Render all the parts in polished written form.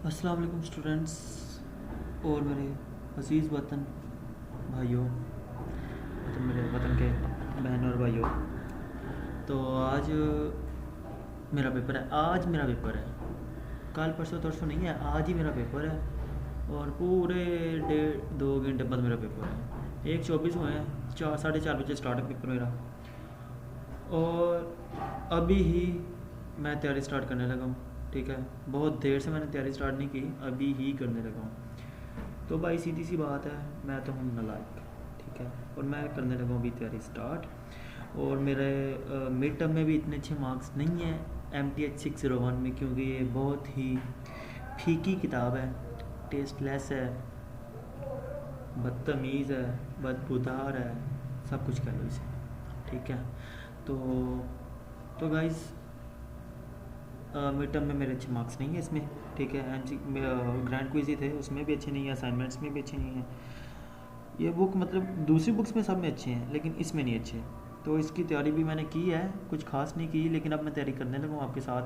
अस्सलाम वालेकुम स्टूडेंट्स और मेरे अज़ीज़ वतन भाइयों, मतलब मेरे वतन के बहन और भाइयों। तो आज मेरा पेपर है। कल परसों तरसों नहीं है, आज ही मेरा पेपर है। और पूरे 1.5-2 घंटे बाद मेरा पेपर है। 1:24 हुए हैं, 4:30 बजे स्टार्ट है पेपर मेरा। और अभी ही मैं तैयारी स्टार्ट करने लगा हूँ। ठीक है, बहुत देर से मैंने तैयारी स्टार्ट नहीं की, अभी ही करने लगा हूँ। तो भाई सीधी सी बात है, मैं तो हूँ नालायक। ठीक है, और मैं करने लगा हूँ अभी तैयारी स्टार्ट। और मेरे मिड टर्म में भी इतने अच्छे मार्क्स नहीं हैं MTH 601 में, क्योंकि ये बहुत ही फीकी किताब है, टेस्टलेस है, बदतमीज़ है, बदबूदार है, सब कुछ कह लो इसे। ठीक है, तो गाइस मिड टर्म में मेरे अच्छे मार्क्स नहीं है इसमें। ठीक है, ग्रैंड क्विज ही थे, उसमें भी अच्छे नहीं है, असाइनमेंट्स में भी अच्छे नहीं हैं। ये बुक मतलब दूसरी बुक्स में सब में अच्छे हैं, लेकिन इसमें नहीं अच्छे। तो इसकी तैयारी भी मैंने की है, कुछ खास नहीं की, लेकिन अब मैं तैयारी करने लगा हूँ आपके साथ।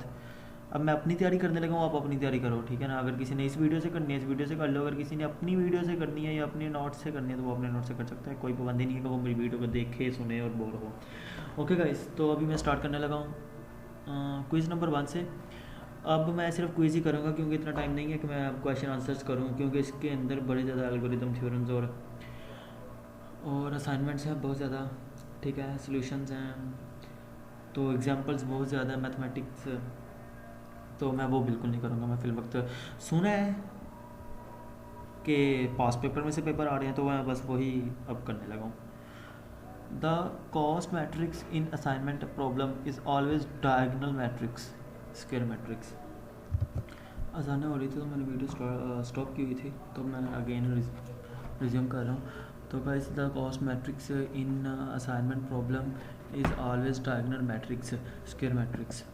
अब मैं अपनी तैयारी करने लगा हूँ, आप अपनी तैयारी करो। ठीक है ना, अगर किसी ने इस वीडियो से करनी है इस वीडियो से कर लो, अगर किसी ने अपनी वीडियो से करनी है या अपने नोट से करनी है तो वो अपने नोट से कर सकता है। कोई पाबंदी नहीं है कि वो मेरी वीडियो को देखे सुने और बोर हो। ओके गाइस, तो अभी मैं स्टार्ट करने लगा हूँ क्विज़ नंबर 1 से। अब मैं सिर्फ क्विज़ ही करूँगा, क्योंकि इतना टाइम नहीं है कि मैं अब क्वेश्चन आंसर्स करूँ, क्योंकि इसके अंदर बड़े ज़्यादा एल्गोरिदम थ्योरम्स और असाइनमेंट्स हैं बहुत ज़्यादा। ठीक है, सॉल्यूशंस हैं, तो एग्जांपल्स बहुत ज़्यादा, मैथमेटिक्स, तो मैं वो बिल्कुल नहीं करूँगा। मैं फिल वक्त सुना है कि पास पेपर में से पेपर आ रहे हैं, तो मैं बस वही अब करने लगा हूँ। The cost matrix in assignment problem is always diagonal matrix, square matrix. अजानें हो रही थी तो मैंने वीडियो स्टॉप की हुई थी, तो मैं अगेन रिज्यूम कर रहा हूँ। तो guys, the cost matrix in assignment problem is always diagonal matrix, square matrix.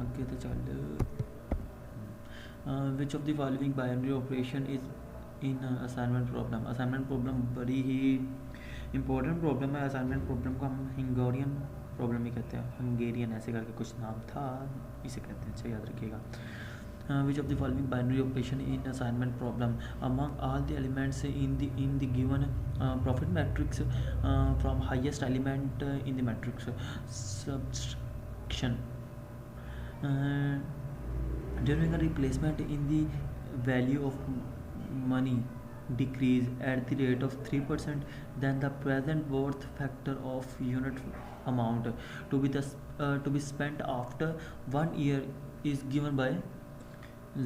आगे तो चल, विच of the following binary operation is in assignment problem. Assignment problem बड़ी ही इंपॉर्टेंट प्रॉब्लम है। असाइनमेंट प्रॉब्लम को हम हंगेरियन प्रॉब्लम ही कहते हैं, हंगेरियन ऐसे करके कुछ नाम था, इसे कहते हैं, अच्छा याद रखिएगा। Which of the following binary operation in assignment problem among all the elements in the given profit matrix from highest element in the matrix subtraction during a replacement in the value of money decrease at the rate of 3%, then the present worth factor of unit amount to be spent after 1 year is given by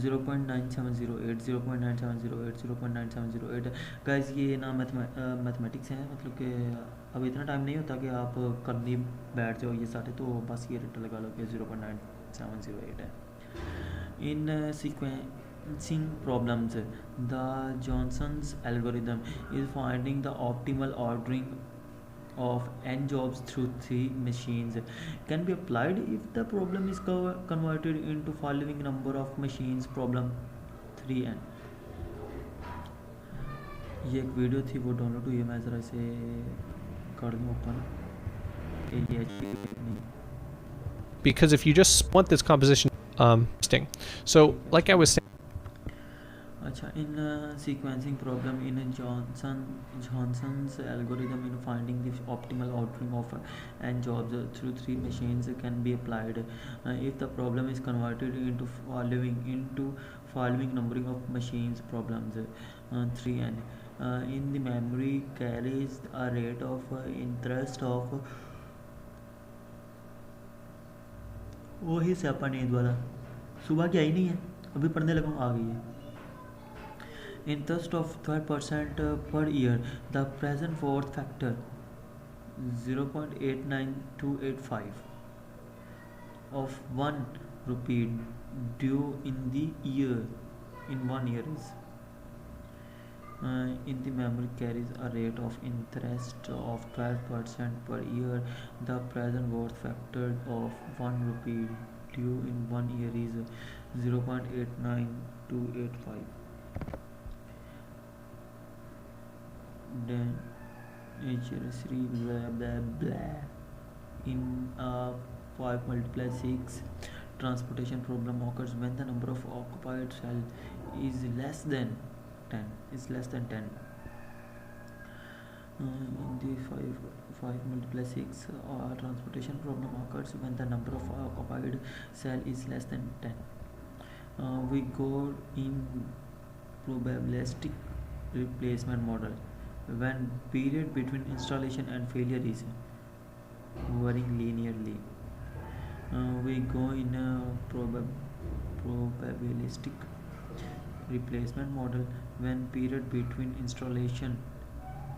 0.9708 0.9708 0.9708। Guys, ये ना mathematics है, मतलब कि अब इतना time नहीं होता कि आप करनी बैठ जाओ ये सारे, तो बस ये रेट लगा लो कि 0.9708 है। इन sequencing problems, the Johnson's algorithm is finding the optimal ordering of n jobs through 3 machines can be applied if the problem is converted into following number of machines problem 3n। ये एक video थी, वो download हुई है, मैं ज़रा इसे कर दूँ ओपन। ये नहीं, because if you just want this composition so like I was saying, अच्छा, इन sequencing problem in Johnson's algorithm in finding the optimal ordering of n jobs through 3 machines can be applied if the problem is converted into following numbering of machines problems 3n in the memory carries a rate of interest of वही स्यापा नींद वाला, सुबह की आई नहीं है, अभी पढ़ने लगा हूँ, आ गई है। Interest of 12% per year. The present worth factor 0.89285 of 1 rupee due in the year in 1 year is in the memory carries a rate of interest of 12% per year. The present worth factor of 1 rupee due in 1 year is 0.89285. Then HRS3 blah blah blah in 5 multiply 6 transportation problem occurs when the number of occupied cell is less than 10. In the 5 multiply 6, transportation problem occurs when the number of occupied cell is less than 10. We go in probabilistic replacement model when period between installation and failure is varying linearly. We go in a probabilistic replacement model when period between installation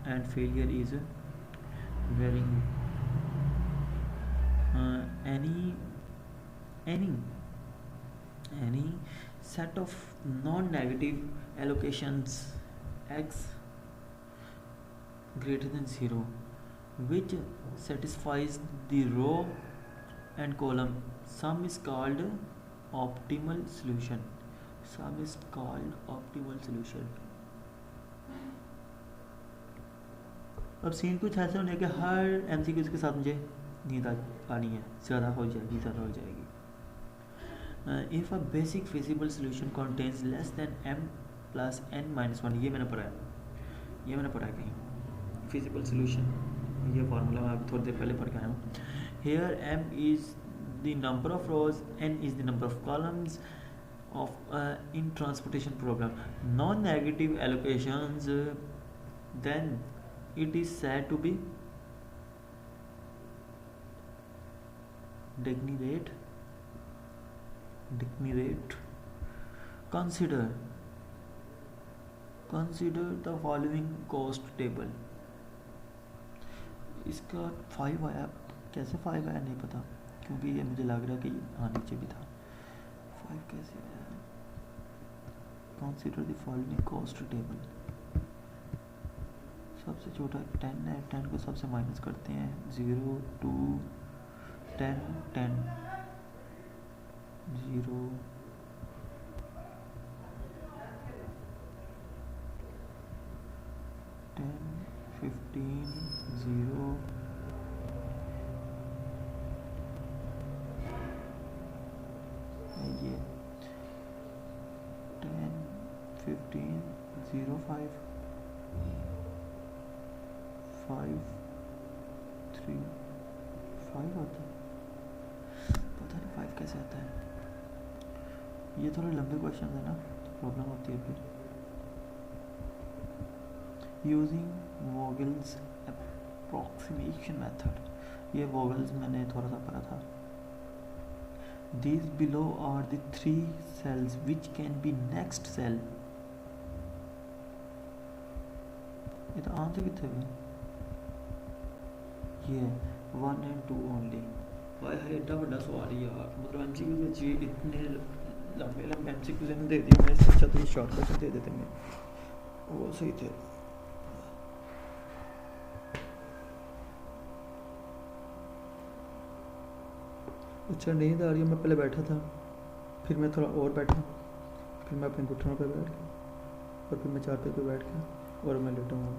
and failure is varying. Any set of non-negative allocations x greater than 0 which satisfies the row and column sum is called optimal solution. अब scene कुछ ऐसा होने के हर MCQs के साथ मुझे नींद आनी है, ज़्यादा हो जाएगी. If a basic feasible solution contains less than m plus n minus 1, ये मैंने पढ़ा है कहीं. feasible solution, ये फार्मूला मैं अभी थोड़ी देर पहले पढ़ के आया हूँ. Here m is the number of rows, n is the number of columns of in transportation problem. Non-negative allocations, then it is said to be degenerate. Consider the following cost table. इसका 5 आया, कैसे 5 आया नहीं पता, क्योंकि ये मुझे लग रहा है कि हाँ नीचे भी था. 5 कैसे आया? Consider the following cost table. सबसे छोटा 10 है, 10 को सबसे माइनस करते हैं. 0 2 10 10 0 10 15 0 ये 10 15 0 5 5 3 5 आता है, पता नहीं 5 कैसे आता है. ये थोड़े लंबे क्वेश्चन है ना, प्रॉब्लम होती है फिर. यूजिंग वोगल्स अप्रॉक्सीमेशन मेथड, ये वोगल्स मैंने थोड़ा सा पढ़ा था. These below are the 3 cells which can be next cell. ये तो आंसर कितने भी ये 1 and 2 only. भाई एड्डा बड़ा सवाल यार, मतलब एमसीक्यू में जी इतने लंबे एमसीक्यू ने दे दिए. मैं सोचा तो शॉर्ट क्वेश्चन दे देते हैं, वो सही थे. अच्छा नींद आ रही है, मैं पहले बैठा था, फिर मैं थोड़ा और बैठा, फिर मैं अपने घुटनों पर बैठ गया, और फिर मैं चारपाई पे बैठ गया और मैं लेटा हूँ.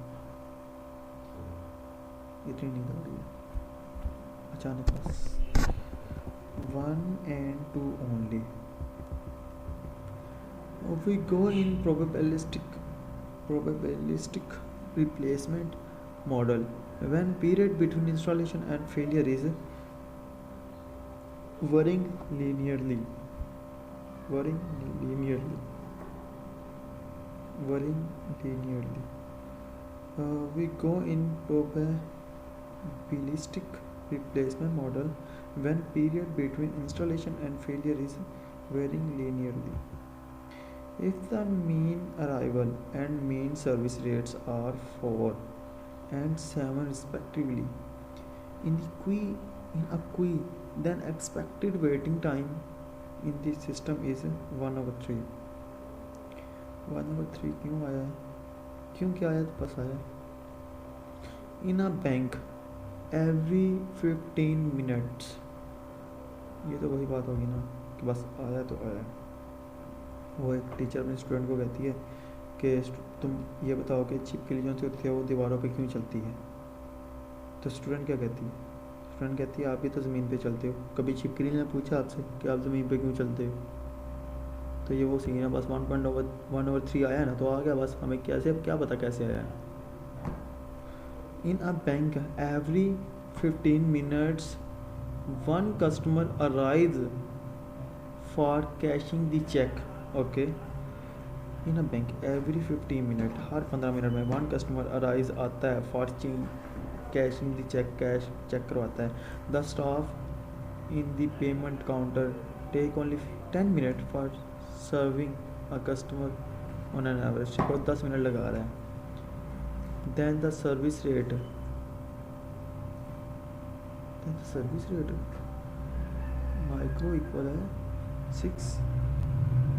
इतनी नींद आ रही है अचानक बस. 1 and 2 only. We go in probabilistic replacement model when period between installation and failure is varying linearly. We go in probabilistic replacement model when period between installation and failure is varying linearly. If the mean arrival and mean service rates are 4 and 7 respectively in a queue, then expected waiting time in the system is 1/3. 1/3 क्यों आया है? क्यों क्या आया बस आया. In a bank every 15 minutes. ये तो वही बात होगी ना कि बस आया तो आया. वो एक टीचर अपने स्टूडेंट को कहती है कि तुम ये बताओ कि छिपकली जो होती है वो दीवारों पे क्यों चलती है. तो स्टूडेंट क्या कहती है? फ्रेंड कहती है आप भी तो ज़मीन पे चलते हो, कभी छिपकली ने पूछा आपसे कि आप ज़मीन पे क्यों चलते हो? तो ये वो सीन है, बस 1.1/3 आया ना तो आ गया, बस हमें कैसे, अब क्या पता कैसे आया। In a bank every 15 minutes one customer arrives for cashing the check. Okay, in a bank every 15 minute, हर 15 मिनट में वन कस्टमर अराइज आता है for cashing the cheque, cash cheque करवाता है। The staff in the payment counter take only 10 minute for serving a customer on an average, और 10 minute लगा रहा है। Then the service rate micro equal है 6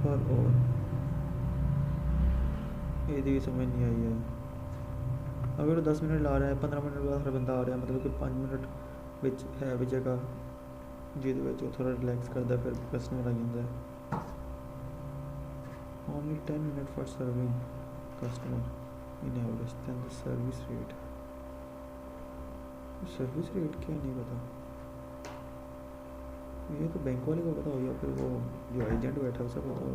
per hour. ये भी समझ नहीं आई है। अगर 10 मिनट ला रहा है, 15 मिनट बाद हर बंदा आ रहा है, मतलब कि 5 मिनट विच है विच जगह जिहदे विच थोड़ा रिलैक्स करता है, फिर कस्टमर आ जाता है। Only 10 minute for serving customer in average. Then the service rate क्या नहीं पता, ये तो बैंक वाले को पता हो, या फिर वो जो एजेंट बैठा है उसे पता हो।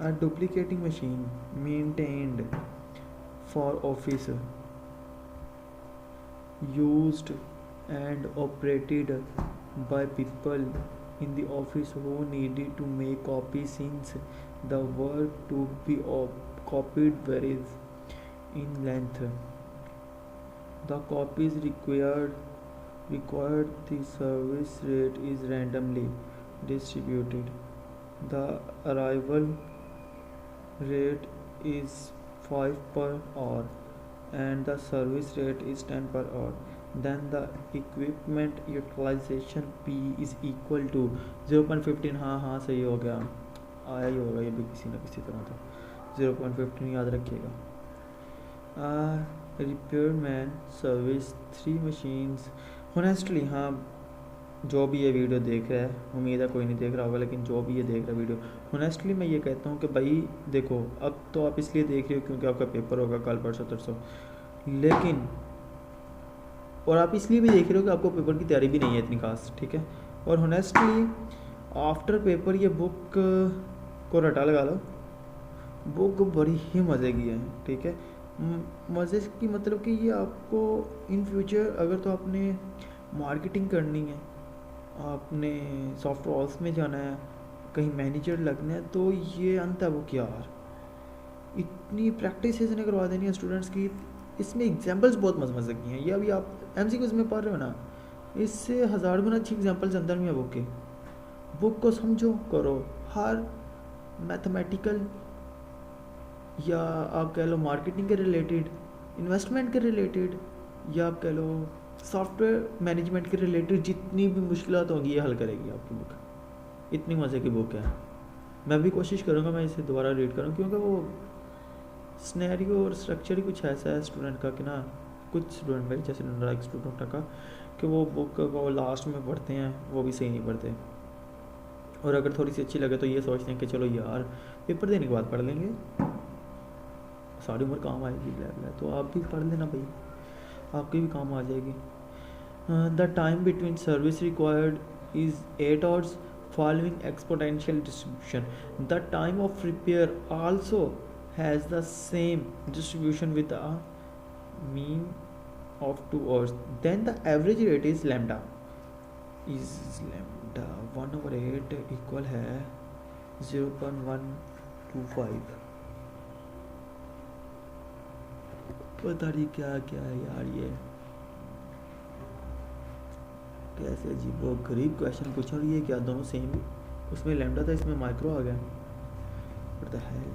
A duplicating machine maintained for office used and operated by people in the office who needed to make copies since the work to be copied varies in length. The copies required the service rate is randomly distributed. The arrival rate is 5 per hour and the service rate is 10 per hour. Then the equipment utilization P is equal to 0.15। हाँ सही हो गया, आया ही होगा ये भी किसी न किसी तरह। तो 0.15 याद रखिएगा। Repairman service 3 machines. होनेस्टली हाँ, जो भी ये वीडियो देख रहा है, उम्मीद है कोई नहीं देख रहा होगा, लेकिन जो भी ये देख रहा है वीडियो, होनेस्टली मैं ये कहता हूँ कि भाई देखो, अब तो आप इसलिए देख रहे हो क्योंकि आपका पेपर होगा कल परसों तरसों, लेकिन और आप इसलिए भी देख रहे हो कि आपको पेपर की तैयारी भी नहीं है इतनी खास, ठीक है। और होनेस्टली आफ्टर पेपर ये बुक को रटा लगा लो, बुक बड़ी ही मज़े की है, ठीक है। मज़े की मतलब कि ये आपको इन फ्यूचर अगर तो आपने मार्केटिंग करनी है, आपने सॉफ्टवेयर हाउस में जाना है, कहीं मैनेजर लगना है, तो ये अंत है वो क्या यार, इतनी प्रैक्टिस इसने करवा देनी है स्टूडेंट्स की। इसमें एग्जांपल्स बहुत मज़े की हैं। ये अभी आप एमसीक्यूज़ में पढ़ रहे हो ना, इससे 1000 गुना अच्छी एग्जांपल्स अंदर में है बुक के। बुक को समझो, करो, हर मैथमेटिकल या आप कह लो मार्केटिंग के रिलेटेड, इन्वेस्टमेंट के रिलेटेड, या आप कह लो सॉफ्टवेयर मैनेजमेंट के रिलेटेड जितनी भी मुश्किलात होंगी ये हल करेगी आपकी बुक। इतनी मज़े की बुक है। मैं भी कोशिश करूँगा मैं इसे दोबारा रीड करूँ, क्योंकि वो स्नैरियो और स्ट्रक्चर ही कुछ ऐसा है स्टूडेंट का कि ना, कुछ स्टूडेंट भाई जैसे नंबर स्टूडेंट का, कि वो बुक को लास्ट में पढ़ते हैं वो भी सही नहीं पढ़ते, और अगर थोड़ी सी अच्छी लगे तो ये सोचते हैं कि चलो यार पेपर देने के बाद पढ़ लेंगे, सारी उम्र काम आएगी, ब्लैक ब्लैक। तो आप भी पढ़ लेना भाई, आपके भी काम आ जाएगी। The time between service required is 8 hours following exponential distribution. The time of repair also has the same distribution with a mean of 2 hours. Then the average rate is lambda 1/8 equal है 0.125। पता नहीं क्या क्या है यार, ये कैसे अजीब वो गरीब क्वेश्चन पूछा, और ये क्या दोनों सेम, उसमें लैम्डा था इसमें माइक्रो आ गया। What the hell.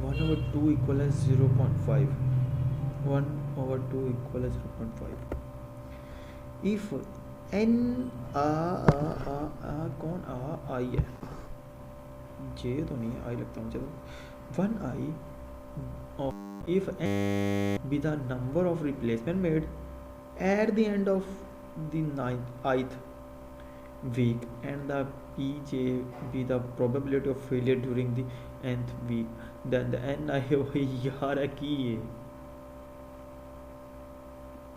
1/2 इक्वल है 0.5। 1/2 इक्वल है 0.5। इफ एन कौन आई है, जे तो नहीं है, आई लगता है मुझे तो 1i if n be the number of replacement made at the end of the 9th week and the pj be the probability of failure during the nth week, then the ni यार है कि ये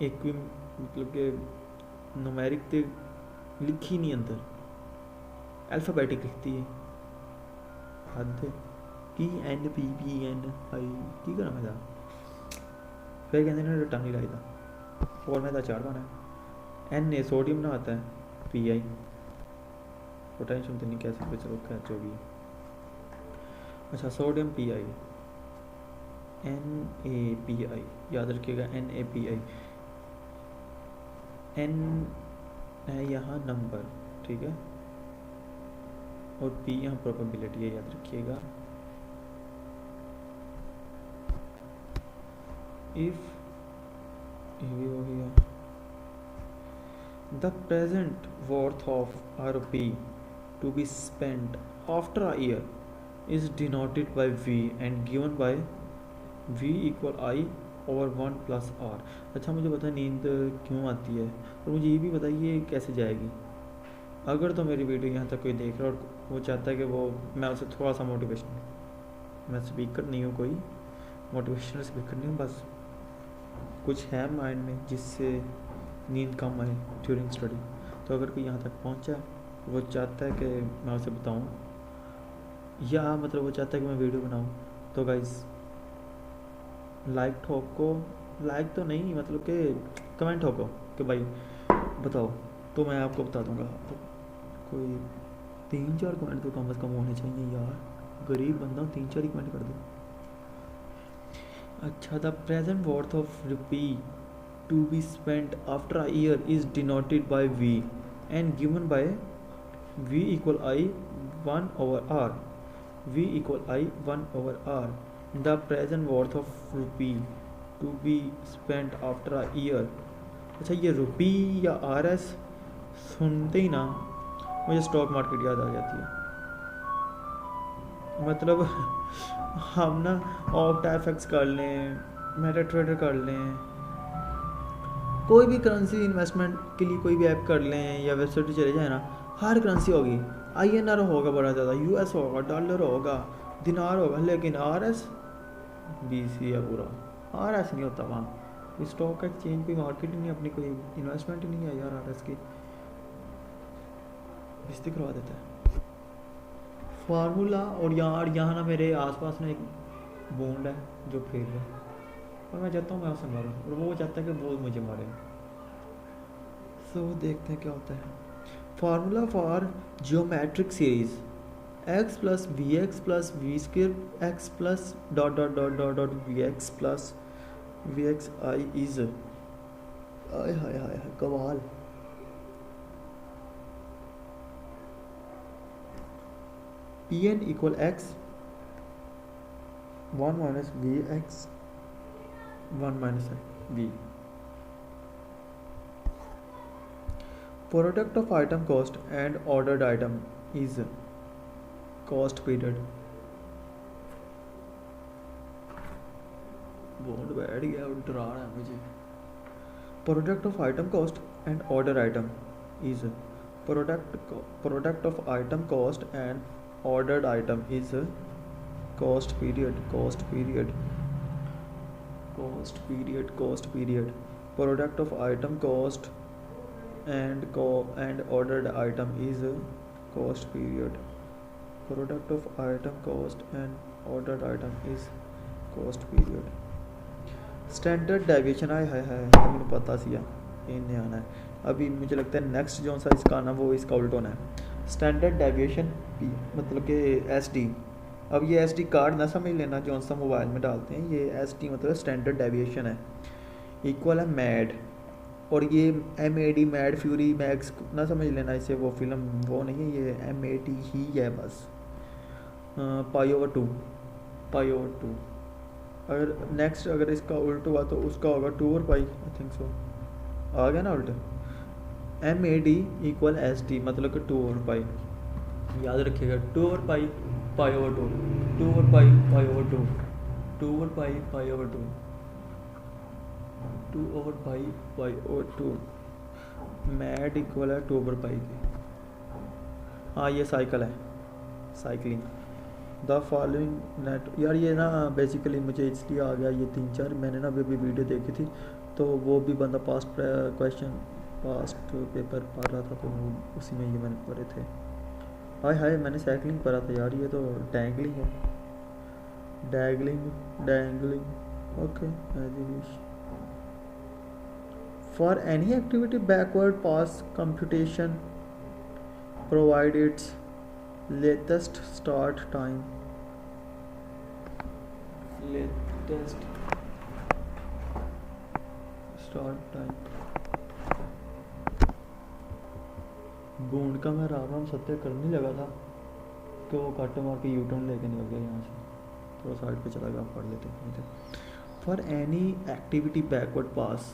मतलब के numeric तो लिखी नहीं अंदर, अल्फाबेटिक लिखती है हद की एन पी पी एन आई की करा मैं फिर कहते हैं रट्टा नहीं लाइदा और मैं चार पाना है एन ए सोडियम ना आता है पी आई पोटेशियम तो नहीं कह सकते चलो क्या जो भी है। अच्छा sodium P I N A P I याद रखिएगा N A P I N है यहाँ नंबर ठीक है और पी यहाँ प्रोबेबिलिटी है याद रखिएगा। इफ ये भी हो गया the present worth of R P to be spent after a year is denoted by v and given by v equal I over 1 plus r। अच्छा मुझे पता नींद क्यों आती है और मुझे ये भी बताइए कैसे जाएगी। अगर तो मेरी वीडियो यहाँ तक कोई देख रहा है और वो चाहता है कि वो मैं उसे थोड़ा सा मोटिवेशन, मैं स्पीकर नहीं हूँ कोई मोटिवेशनल स्पीकर नहीं हूँ, बस कुछ है माइंड में जिससे नींद कम आए ड्यूरिंग स्टडी। तो अगर कोई यहाँ तक पहुँचा वो चाहता है कि मैं उसे बताऊँ या मतलब वो चाहता है कि मैं वीडियो बनाऊँ तो गाइस लाइक ठोको, लाइक तो नहीं मतलब कि कमेंट ठोको कि भाई बताओ तो मैं आपको बता दूंगा। तो कोई 3-4 कमेंट तो कम से कम होने चाहिए यार, गरीब बंदा हूँ 3-4 ही कमेंट कर दो। अच्छा the present worth of rupee to be spent after a year is denoted by V and given by V equal I 1 over r v equal I 1 over r। the present worth of rupee to be spent after a year। अच्छा ये रुपी या R S सुनते ही ना मुझे stock market याद आ जाती है। मतलब हम ना ऑप्टा एफएक्स कर लें, मेटा ट्रेडर कर लें, कोई भी करेंसी इन्वेस्टमेंट के लिए कोई भी ऐप कर लें या वेबसाइट चले जाए ना, हर करेंसी होगी। INR होगा बड़ा ज़्यादा, US होगा, डॉलर होगा, दिनार होगा, लेकिन RS BC है पूरा। RS नहीं होता वहाँ, स्टॉक एक्सचेंज पे मार्केट ही नहीं, अपनी कोई इन्वेस्टमेंट ही नहीं है यार। RS की बेइज्जती करवा देता है फार्मूला। और यहाँ ना मेरे आसपास ना एक बॉन्ड है जो फेल है और मैं चाहता हूँ मैं उसे मारूँ और वो चाहता है कि वो मुझे मारे। सो देखते हैं क्या होता है। Formula for geometric series x plus vx plus v square x plus dot dot dot dot dot vx plus vx I is आय हाय हाय कमाल। Pn equal x 1 minus vx 1 minus v। Product of item cost and ordered item is cost period। बहुत बैठ गया, डरा रहा है मुझे। Product of item cost and ordered item is product of item cost and ordered item is cost period। cost period cost period cost period product of item cost and ordered item is cost period। product of item cost and ordered item is cost period। Standard deviation आए हाय हाय मैंने पता सी इन्हें आना है। अभी मुझे लगता है नेक्स्ट जो सा इसका आना वो इसका उल्ट होना है। स्टैंडर्ड डेविएशन मतलब कि SD। अब ये SD कार्ड ना समझ लेना जो सा मोबाइल में डालते हैं, ये SD मतलब स्टैंडर्ड डेविएशन है। इक्वल है मैड, और ये MAD मैड फ्यूरी मैक्स ना समझ लेना इसे, वो फिल्म वो नहीं है, ये MAD ही है बस। π/2 π/2। अगर नेक्स्ट अगर इसका उल्ट हुआ तो उसका होगा 2/π आई थिंक सो। आ गया ना उल्ट। MAD इक्वल SD मतलब कि 2/π। याद रखिएगा 2/π π/2 2/π π/2 2/π π/2 2/π π/2। मैड इक्वल है 2/π के। हाँ ये साइकिल है, साइकिलिंग। द फॉलोइंग नेट यार ये ना बेसिकली मुझे इसलिए आ गया ये 3-4 मैंने ना अभी वीडियो देखी थी तो वो भी बंदा पास्ट क्वेश्चन पास्ट पेपर पढ़ रहा था तो उसी में ये मैंने पढ़े थे। हाय हाय, मैंने साइकिलिंग पढ़ा था यार, ये तो डैंगलिंग है। Dangling okay, as you wish. For any activity backward pass computation provide its latest start time. Latest start time. बूंद का मैं राम राम सत्य करने लगा था कि वो काटे मार के यूटर्न लेके निकल गया यहाँ से, थोड़ा साइड पे चला गया, पढ़ लेते हैं। For any activity backward pass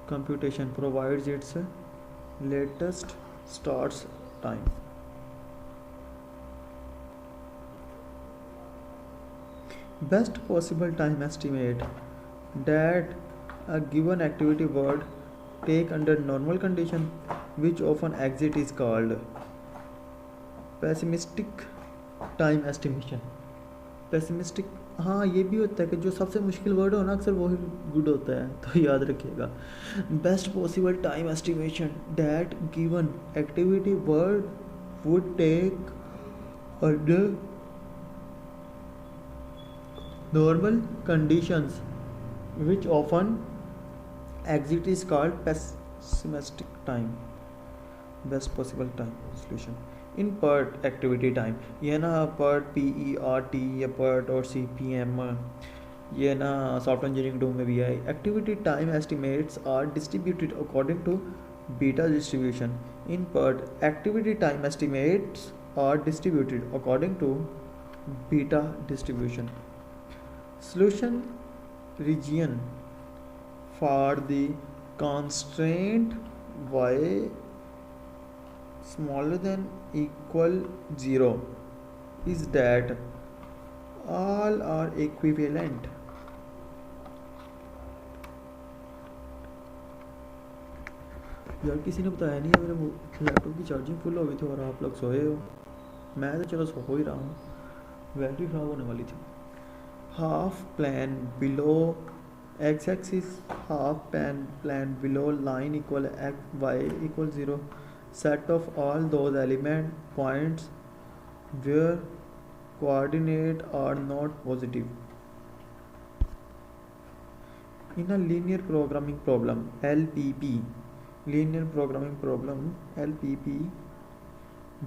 computation provides its latest starts time. Best possible time estimate that a given activity would take under normal condition, which often exit, is called pessimistic time estimation. Pessimistic, हाँ ये भी होता है कि जो सबसे मुश्किल word हो ना अक्सर वही गुड होता है, तो याद रखिएगा। Best possible time estimation that given activity word would take under normal conditions which often exit is called pessimistic time. Best possible time solution in PERT activity time, ये ना PERT PERT या PERT और CPM, ये ना software engineering 2 में भी है। Activity time estimates are distributed according to beta distribution. In PERT activity time estimates are distributed according to beta distribution. Solution region for the constraint y smaller than equal 0 is that all are equivalent. यार किसी ने बताया नहीं है, मेरे laptop की charging full हो गई थी और आप लोग सोए हो। मैं तो चलो सो ही रहा हूँ, बैटरी खराब होने वाली थी। Half plan below x axis, half plane below line equal y equal 0, set of all those element points where coordinate are not positive. In a linear programming problem LPP,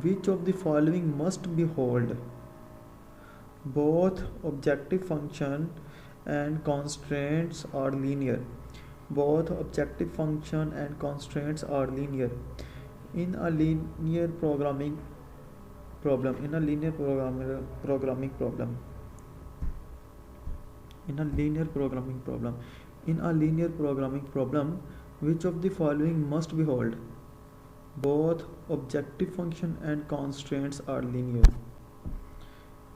which of the following must be hold? Both objective function and constraints are linear. Both objective function and constraints are linear. In a linear programming problem, which of the following must be hold? Both objective function and constraints are linear.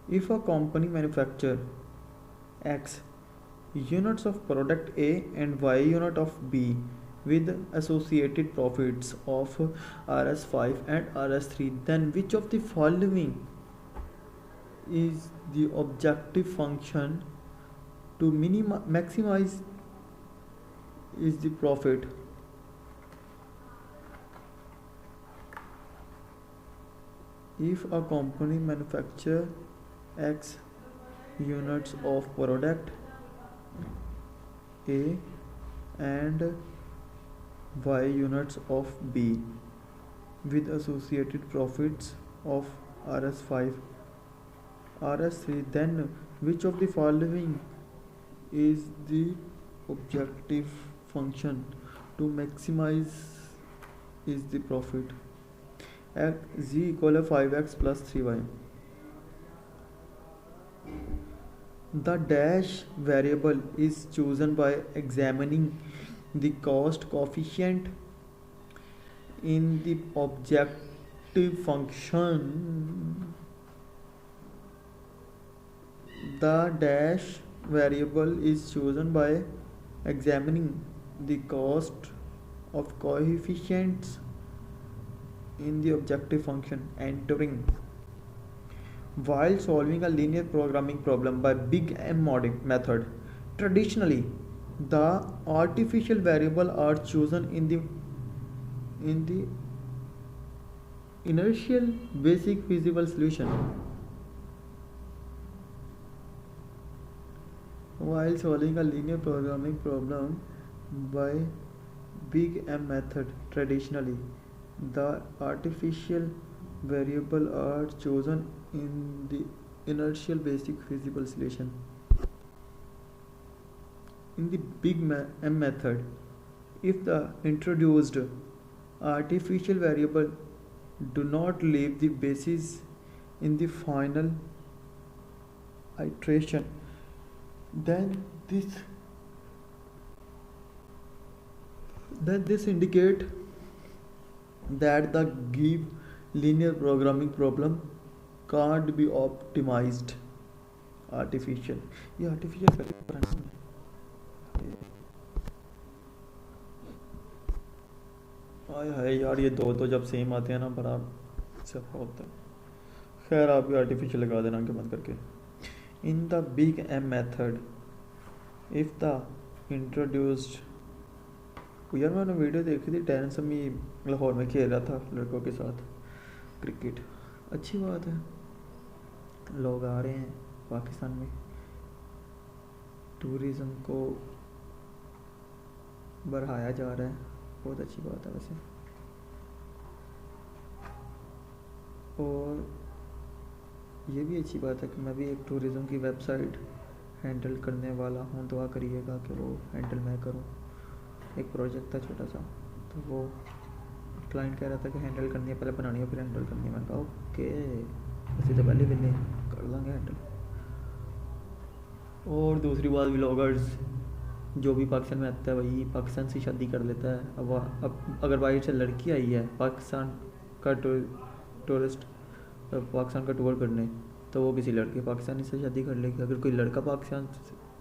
If a company manufactures X units of product A and Y unit of B with associated profits of Rs5 and Rs3, then which of the following is the objective function to maximize is the profit? If a company manufactures X units of product A and Y units of B with associated profits of Rs5, Rs3, then which of the following is the objective function to maximize is the profit? Z equal to 5x plus 3y. The dash variable is chosen by examining the cost coefficient in the objective function. The dash variable is chosen by examining the cost of coefficients in the objective function entering. While solving a linear programming problem by Big M method, traditionally the artificial variables are chosen in the in the inertial basic feasible solution. While solving a linear programming problem by Big M method, traditionally, the artificial variable are chosen in the inertial basic feasible solution. In the M method, if the introduced artificial variable do not leave the basis in the final iteration, then this indicate that the give linear programming problem can't be optimized. Artificial, ये artificial variable हाय हाय यार, ये दो तो जब same आते हैं ना बड़ा सफा होता है। खैर आप भी आर्टिफिशियल लगा देना आगे बंद करके। In the big M method if the introduced, यार मैंने वीडियो देखी थी, टेनिस में लाहौर में खेल रहा था लड़कों के साथ क्रिकेट। अच्छी बात है, लोग आ रहे हैं पाकिस्तान में, टूरिज़्म को बढ़ाया जा रहा है, बहुत अच्छी बात है वैसे। और ये भी अच्छी बात है कि मैं भी एक टूरिज़्म की वेबसाइट हैंडल करने वाला हूँ। दुआ करिएगा कि वो हैंडल मैं करूँ। एक प्रोजेक्ट था छोटा सा, तो वो क्लाइंट कह रहा था कि हैंडल करनी है, पहले बनानी है फिर हैंडल करनी है। मैंने कहा ओके, वैसे तो पहले भी कर लेंगे हैंडल। और दूसरी बात, व्लॉगर्स जो भी पाकिस्तान में आता है वही पाकिस्तान से शादी कर लेता है। अब अगर बाहर से लड़की आई है पाकिस्तान का टूरिस्ट पाकिस्तान का टूर करने, तो वो किसी लड़के पाकिस्तानी से शादी कर लेगी। अगर कोई लड़का पाकिस्तान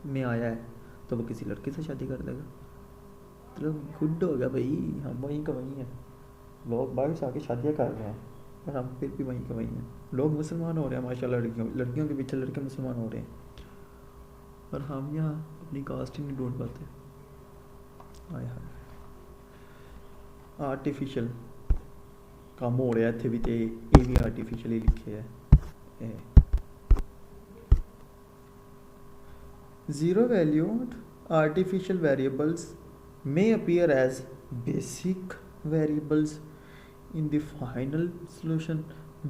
में आया है तो वो किसी लड़की से शादी कर लेगा। मतलब गुड हो गया भाई, हम वहीं का वहीं हैं। लोग बाहर से आके शादियाँ कर रहे हैं और हम फिर भी वहीं का वहीं हैं। लोग मुसलमान हो रहे हैं माशाल्लाह, लड़कियों के पीछे लड़के मुसलमान हो रहे हैं, और हम यहाँ अपनी कास्ट ही नहीं ढूंढ पाते। हाय हाय, आर्टिफिशियल काम हो रहा है इतने भी, तो ये भी आर्टिफिशियल ही लिखे है। Zero valued artificial variables may appear as basic variables in the final solution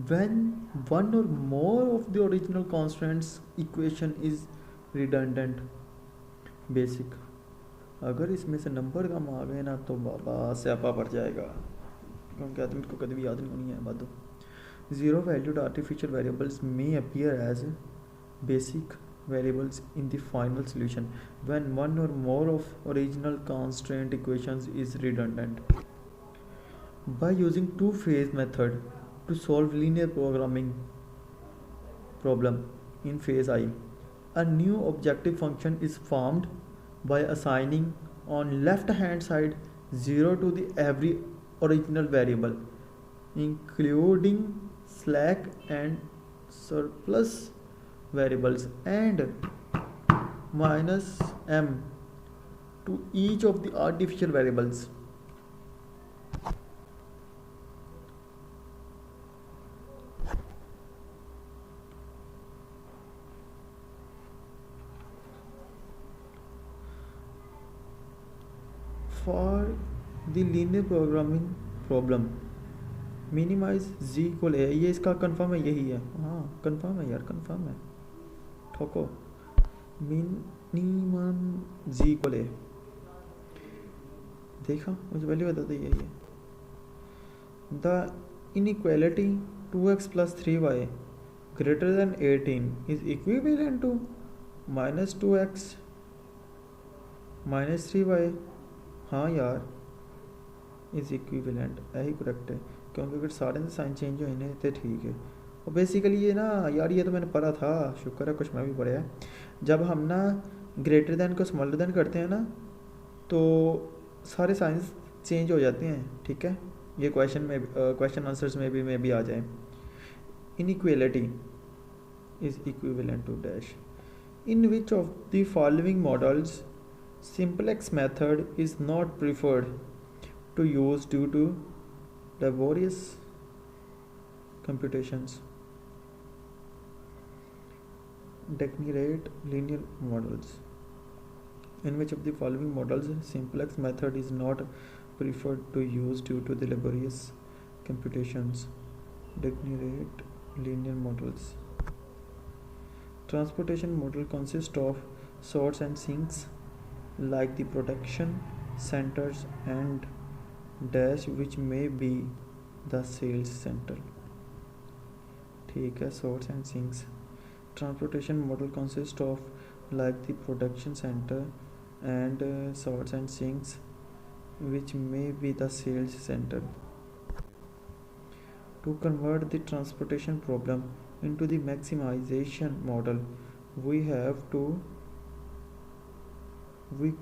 when one or more of the original constants equation is redundant. Basic, अगर इसमें से नंबर कम आ गए ना तो बाबा स्यापा पड़ जाएगा, क्योंकि आदमी को कभी याद नहीं है बात। Zero valued artificial variables may appear as basic variables in the final solution when one or more of original constraint equations is redundant. By using two-phase method to solve linear programming problem in phase I, a new objective function is formed by assigning on left hand side 0 to the every original variable, including slack and surplus variables, and minus m to each of the artificial variables. For the linear programming problem, minimize G equal है, ये इसका confirm है, यही है। हाँ confirm है यार, confirm है, ठोको। मिनिमम जी इक्वल है, देखा मुझे पहले बता दी, यही है। The inequality 2x + 3y greater than 18 is equivalent to -2x - 3y। हाँ यार, इज इक्विवेलेंट, यही करेक्ट है, क्योंकि अगर सारे साइन चेंज हुए हैं तो ठीक है। और बेसिकली ये ना यार, ये तो मैंने पढ़ा था, शुक्र है कुछ मैं भी पढ़ा है। जब हम ना ग्रेटर दैन को स्मॉलर दैन करते हैं ना, तो सारे साइंस चेंज हो जाते हैं, ठीक है। ये क्वेश्चन आंसर्स में भी आ जाए। Inequality is equivalent to dash in which of the following models simplex method is not preferred to use due to laborious computations, degenerate linear models. In which of the following models simplex method is not preferred to use due to the laborious computations? Degenerate linear models. Transportation model consists of sorts and sinks like the production centers and dash which may be the sales center. ठीक है, sorts and sinks. Transportation model consists of like the production center and sorts and sinks which may be the sales center. To convert the transportation problem into the maximization model, we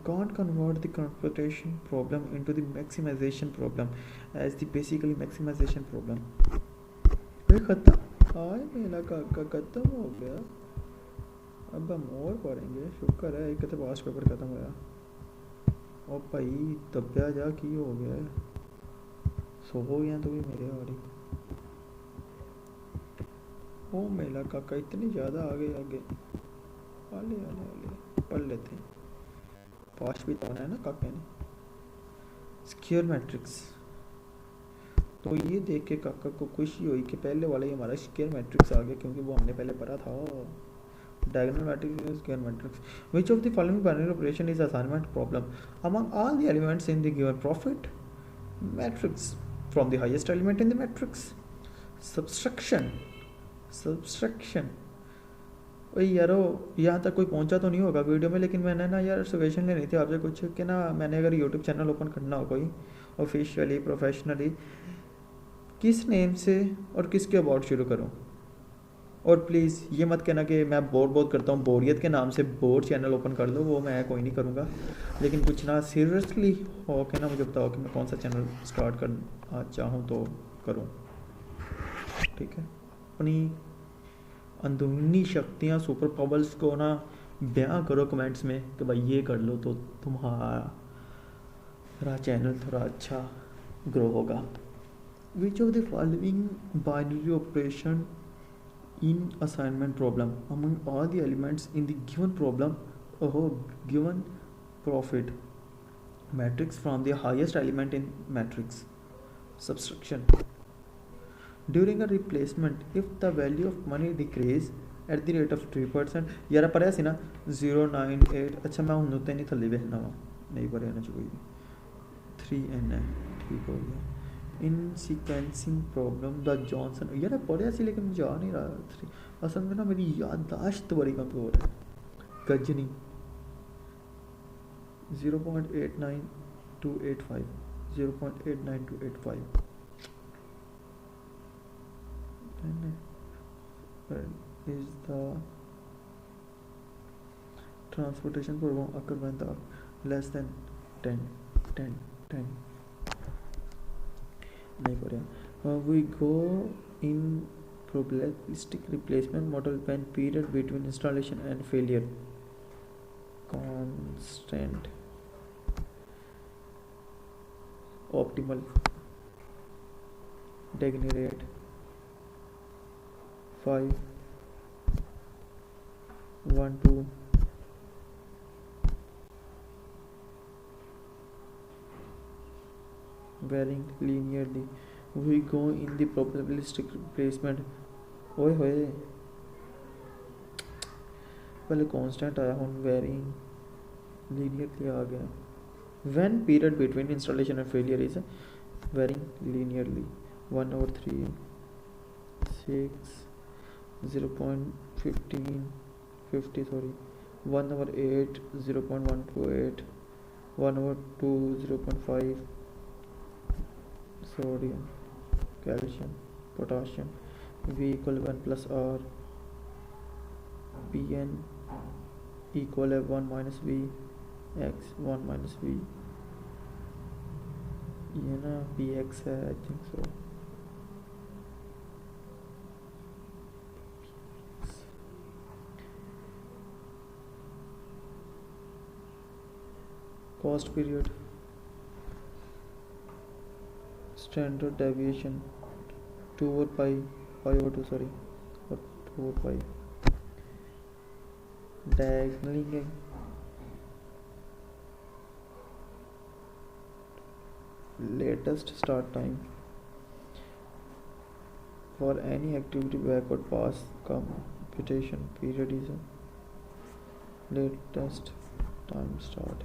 can't convert the transportation problem into the maximization problem as the basically maximization problem. खत्म आए मेरा काका खत्म हो गया, अब हम और पढ़ेंगे। शुक्र है एक तो पास पेपर खत्म होया। और भाई दब्या जा की हो गया, सो गया तो भी मेरे वाली। ओ मेरा काका इतनी ज़्यादा आगे आगे, आले आले आले पढ़ लेते हैं, पास भी तो होना है ना काके ने। स्क्वायर मैट्रिक्स, तो ये देख के काका को खुशी हुई कि पहले वाला ही हमारा स्क्वायर मैट्रिक्स आ गया, क्योंकि वो हमने पहले पढ़ा था diagonal matrix and square matrix. Which of the following binary operation is assignment problem among all the elements in the given profit matrix from the highest element in the matrix? Subtraction. ओए यारो यहाँ तक कोई पहुँचा तो नहीं होगा video में, लेकिन मैंने ना यार सजेशन लेनी थी आपसे कुछ कि ना मैंने अगर यूट्यूब चैनल ओपन करना हो कोई ऑफिशियली प्रोफेशनली, किस नेम से और किसके अबाउट शुरू करूँ? और प्लीज़ ये मत कहना कि मैं बहुत करता हूँ, बोरियत के नाम से बोर चैनल ओपन कर लो, वो मैं कोई नहीं करूँगा। लेकिन कुछ ना सीरियसली हो के ना मुझे बताओ कि मैं कौन सा चैनल स्टार्ट करना चाहूँ तो करूँ, ठीक है? अपनी अंदरूनी शक्तियाँ सुपर पावर्स को ना बयां करो कमेंट्स में कि भाई ये कर लो तो तुम्हारा चैनल थोड़ा अच्छा ग्रो होगा। विच of the following binary operation in assignment problem among all the elements in the given problem given profit matrix from the highest element in matrix? Subtraction. During a replacement, if the value of money decrease at the rate of 3%, यार पढ़िया सी ना 098, अच्छा मैं हूँ तो नहीं थल्ले बैठना वा, नहीं पढ़िया ना चाहिए 3n है, ठीक हो गया। इन सीक्वेंसिंग प्रॉब्लम द जॉनसन, यार पढ़िया सी लेकिन मुझे आ नहीं रहा, असल में ना मेरी याददाश्त बड़ी कमज़ोर है। Ghazni 0.89285 0.89285 is the transportation program occur when the less than 10 नहीं पढ़ा। We go in probabilistic replacement model when period between installation and failure constant, optimal, degenerate, 5 1 2 varying linearly. We go in the probabilistic replacement, ओए होए पहले constant आया, हम varying linearly आ गया। when period between installation and failure is varying linearly 1/3 6 0.15 50 sorry 1/8 0.128 1/2 0.5 sodium, calcium, potassium. V equal 1 plus R, Pn equal 1 minus V, X 1 minus V. ये ना Px है, I think so. Cost period standard deviation 2 over pi over 2, sorry, or 2 over pi. Diagonalizing latest start time for any activity backward pass computation period is latest time start.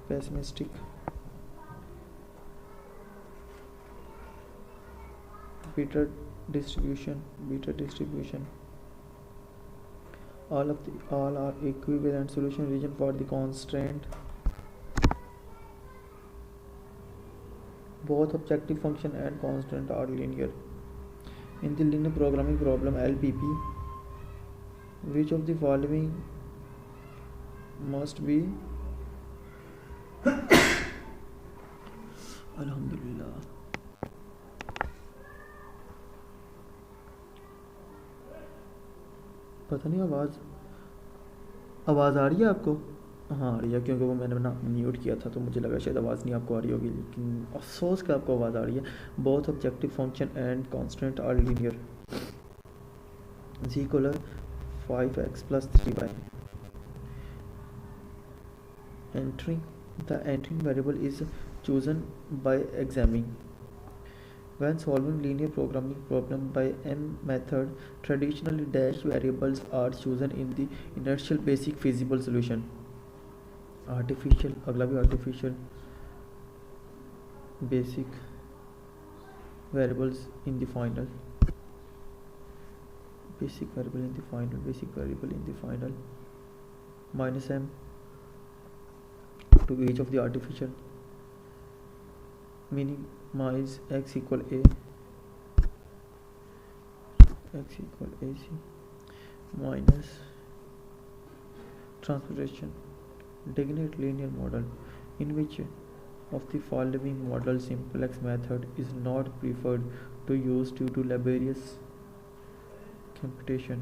Pessimistic beta distribution all are equivalent solution region for the constraint. Both objective function and constant are linear. In the linear programming problem LPP, which of the following must be Alhamdulillah. पता नहीं आवाज़ आ रही है आपको? हाँ आ रही है, क्योंकि वो मैंने ना म्यूट किया था तो मुझे लगा शायद आवाज़ नहीं आपको आ रही होगी, लेकिन अफसोस कि आपको आवाज़ आ रही है. Both objective function and constant are linear. z equal 5x plus 3y. The entering variable is chosen by examining. When solving linear programming problem by M method, traditionally dash variables are chosen in the inertial basic feasible solution. Artificial, अगला भी artificial basic variables in the final. Basic variable in the final. Minus M to each of the artificial. Minimize x equal a, x equal ac, minus transportation. Designate linear model in which of the following model simplex method is not preferred to use due to laborious computation.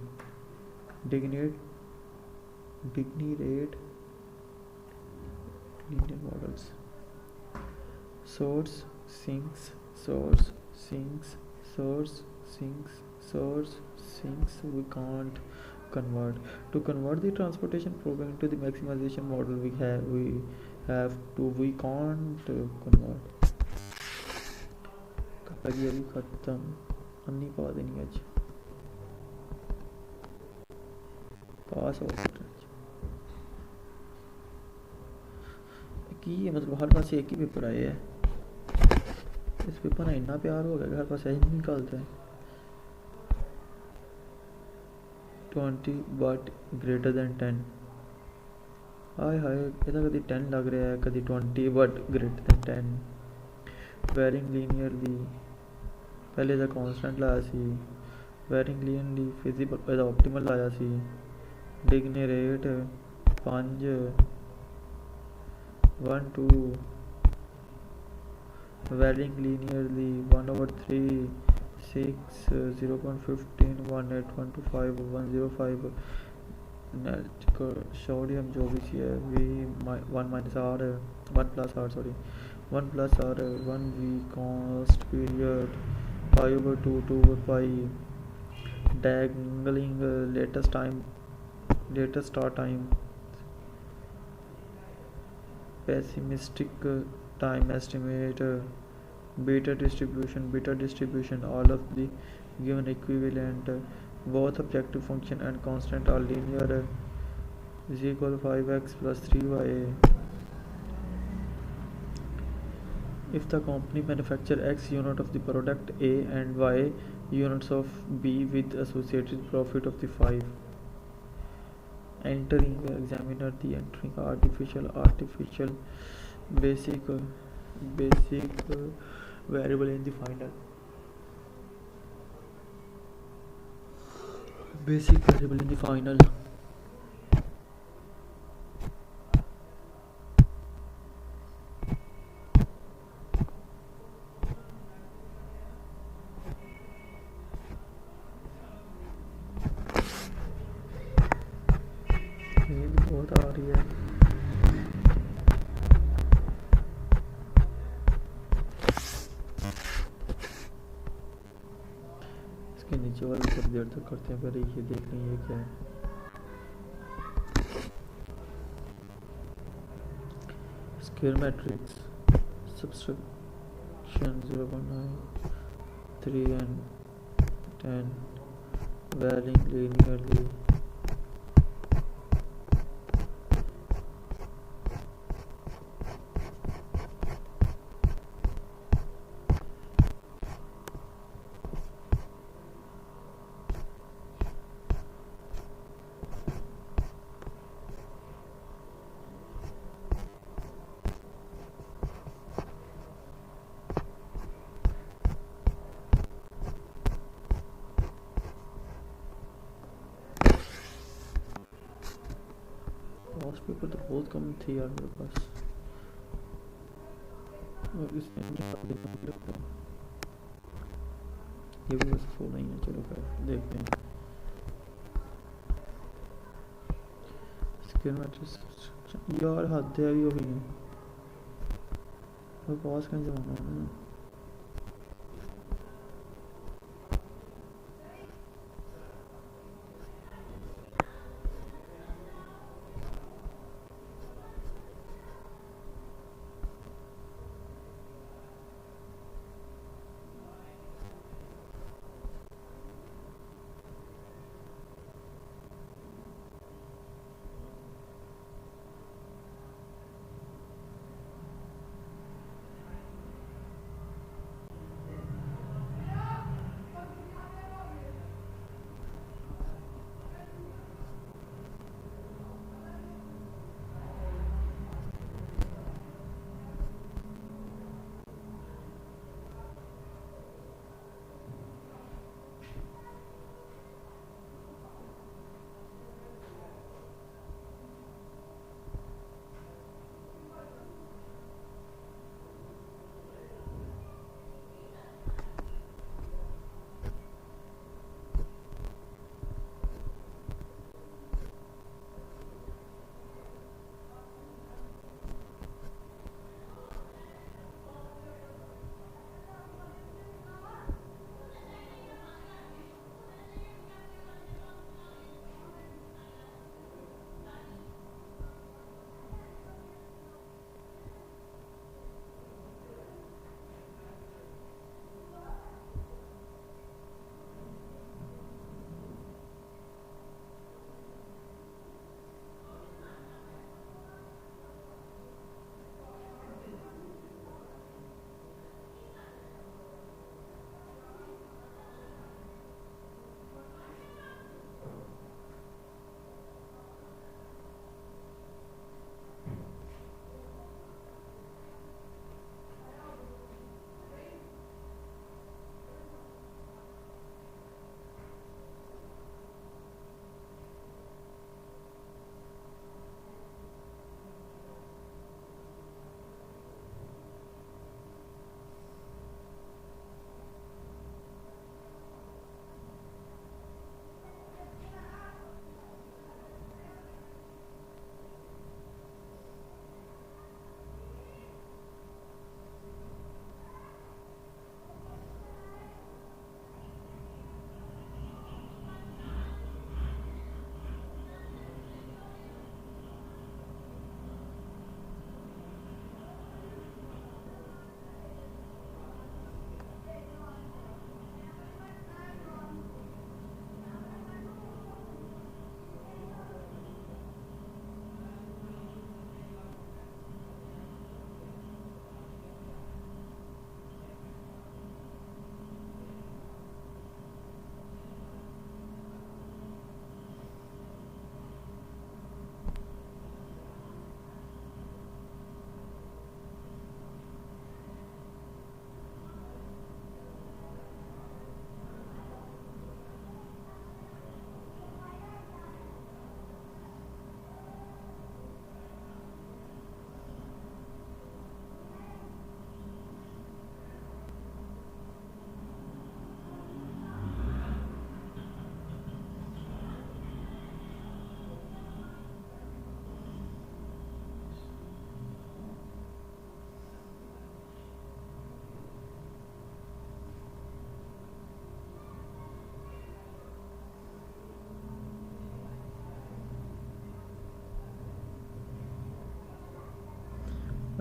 Designate linear models. Source sinks, we can't convert. To convert the transportation program into the maximization model, we can't convert. ये भी खत्म, अन्नी पा देनी आज पास हो कि मतलब हर पास एक ही पेपर आए है. इस पेपर ना इतना प्यार हो गया कि हर पास ऐसे निकालता है. 20 but greater than 10. हाय हाय ਇਹਦਾ ਕਦੀ 10 ਲੱਗ ਰਿਹਾ ਹੈ, ਕਦੀ 20 but greater than 10. Varying linearly पहले ਇਹਦਾ constant ਲਾਇਆ ਸੀ, varying linearly feasible ਇਹਦਾ optimal ਲਾਇਆ ਸੀ. Degenerate 5 1 2, varying linearly 1 over 3 6 0.15 1 8 1 to 5 105. sodium जो भी है v 1 minus r 1 plus r 1 v const period 5 over 2 2 over pi. Diagonalizing latest start time. Pessimistic time estimate. Beta distribution all of the given equivalent. Both objective function and constant are linear. Is equal to 5x plus 3y. If the company manufacture x unit of the product A and y units of B with associated profit of the 5. Entering examiner the entering artificial basic variable in the final. Basic variable in the final. बहुत आ रही है. नीचे वाले थोड़ी देर तक करते हैं, पहले ये देख लें ये क्या है। Square matrix subtraction 0.9 3 and 10 varying linearly. Pass paper तो बहुत कम थी यार मेरे पास, और इसमें ये भी बस फुल नहीं है। चलो फिर देखते हैं। स्क्वायर मैट्रिक्स यार हद है, अभी हो गई है और पास कहीं जमाना है।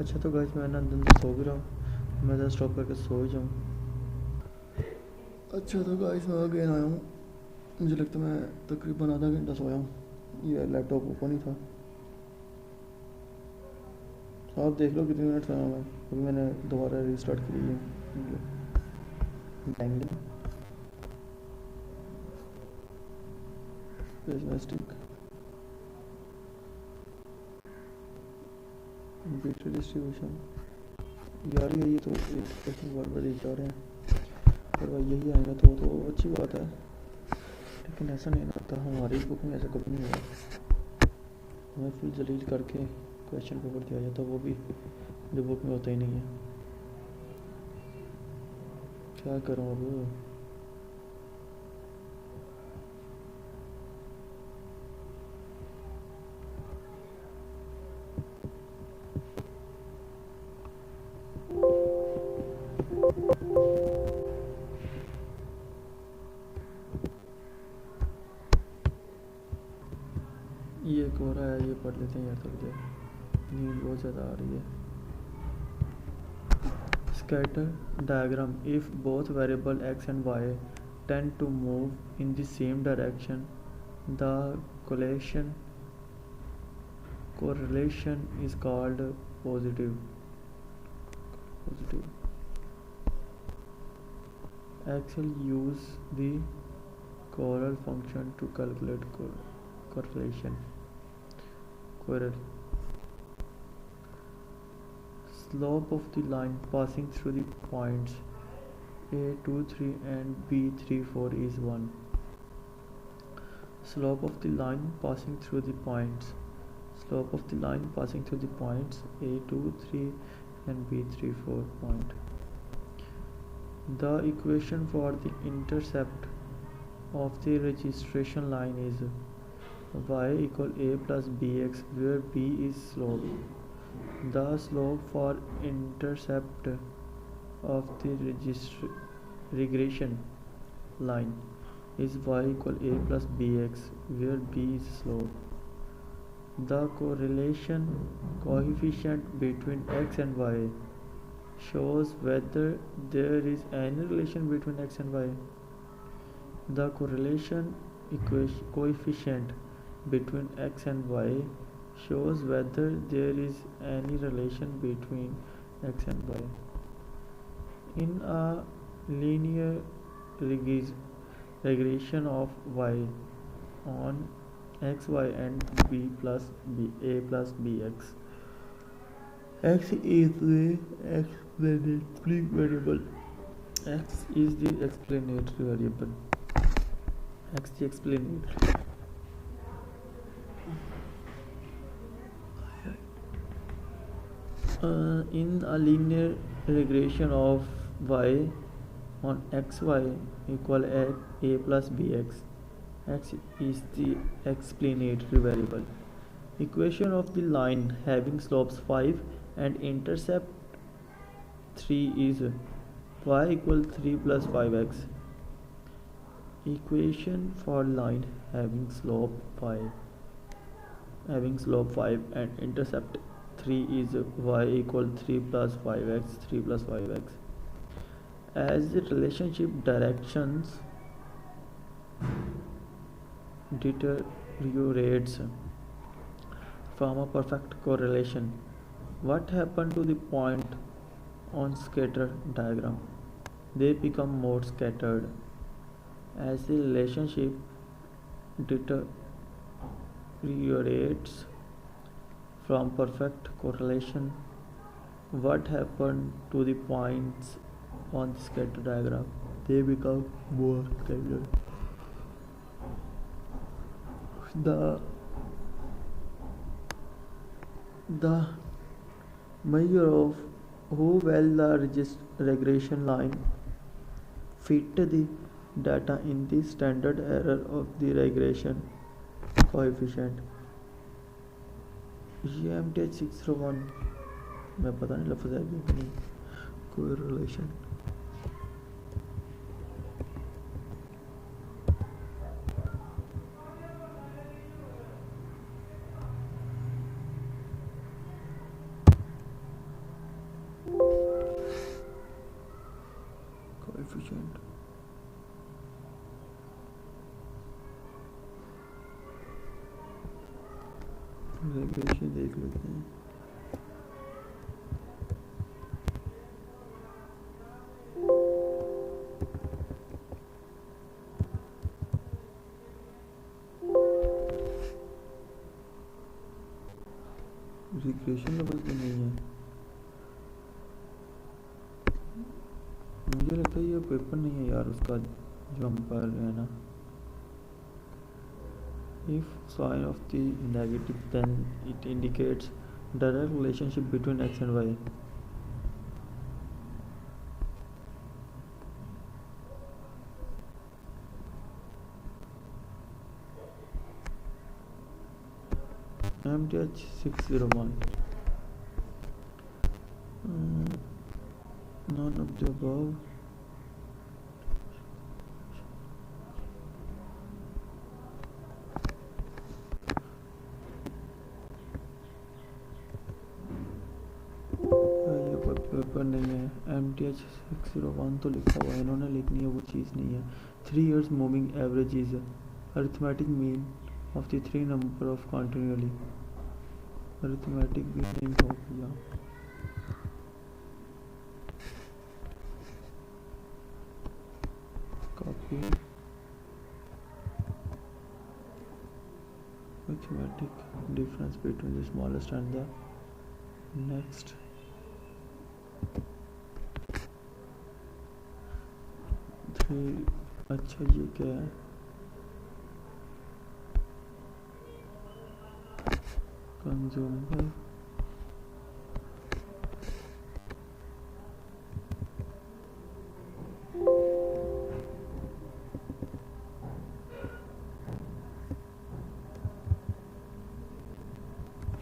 अच्छा तो गाइस मैं ना अंदर सो भी रहा हूँ, मैं ज़रा स्टॉप करके सो ही जाऊँ। अच्छा तो गाइस मैं अगेन आया हूँ, मुझे लगता है मैं तकरीबन आधा घंटा सोया हूँ, ये लैपटॉप ओपन ही था। आप देख लो कितने मिनट सोया मैं, अभी मैंने दोबारा रीस्टार्ट की है स्टिक बैटरी डिस्ट्रीब्यूशन। यार ये तो गड़बड़ी जा रहे हैं, पर भाई यही आएगा तो अच्छी बात है, लेकिन ऐसा नहीं लगता हमारी बुक में ऐसा कभी नहीं हुआ। हमें फुल जलील करके क्वेश्चन पेपर दिया जाता, वो भी जो बुक में होता ही नहीं है। क्या करूँ अब। ये एक हो रहा है, ये पढ़ लेते हैं यार थोड़ी देर, नींद बहुत ज़्यादा आ रही है। Scatter diagram. If both variable x and y tend to move in the same direction, the correlation is called positive. Excel use the Correl function to calculate correlation. Slope of the line passing through the points A23 and B34 is 1. Slope of the line passing through the points A23 and B34 point. The equation for the intercept of the registration line is y equal a plus bx, where b is slope. The slope for intercept of the regression line is y equal a plus bx, where b is slope. The correlation coefficient between x and y shows whether there is any relation between x and y. The correlation coefficient between x and y shows whether there is any relation between x and y. In a linear regression of y on x, y and b plus a plus bx, x is the explanatory variable. X is the explanatory variable. X the explanatory. In a linear regression of y on xy equal a plus bx, x is the explanatory variable. Equation of the line having slopes 5 and intercept 3 is y equal 3 plus 5x. Equation for line having slope 5 and intercept 3 is y equal 3 plus 5x. As the relationship directions deteriorates from a perfect correlation, what happened to the point on scatter diagram? They become more scattered. As the relationship deteriorates from perfect correlation, what happened to the points on the scatter diagram? They become more scattered. The measure of how well the regression line fit the data in the standard error of the regression coefficient. ये MTH 601 मैं पता नहीं लफ्ज़ है कि नहीं, correlation. Regulation देख लेते हैं। रिग्रेशन लेवल तो नहीं है, मुझे लगता है ये पेपर नहीं है यार उसका जो हम पढ़ रहे हैं ना। If sign of the negative, then it indicates direct relationship between x and y. MTH 601. None of the above. ये कोई पेपर नहीं है। MTH 601 तो लिखा हुआ है, इन्होंने लिखनी है वो चीज़ नहीं है। 3 years moving average is arithmetic mean of the 3 number of continually. Arithmetic भी नहीं हो गया। Copy arithmetic difference between the smallest and the next. अच्छा ये क्या है? Consumer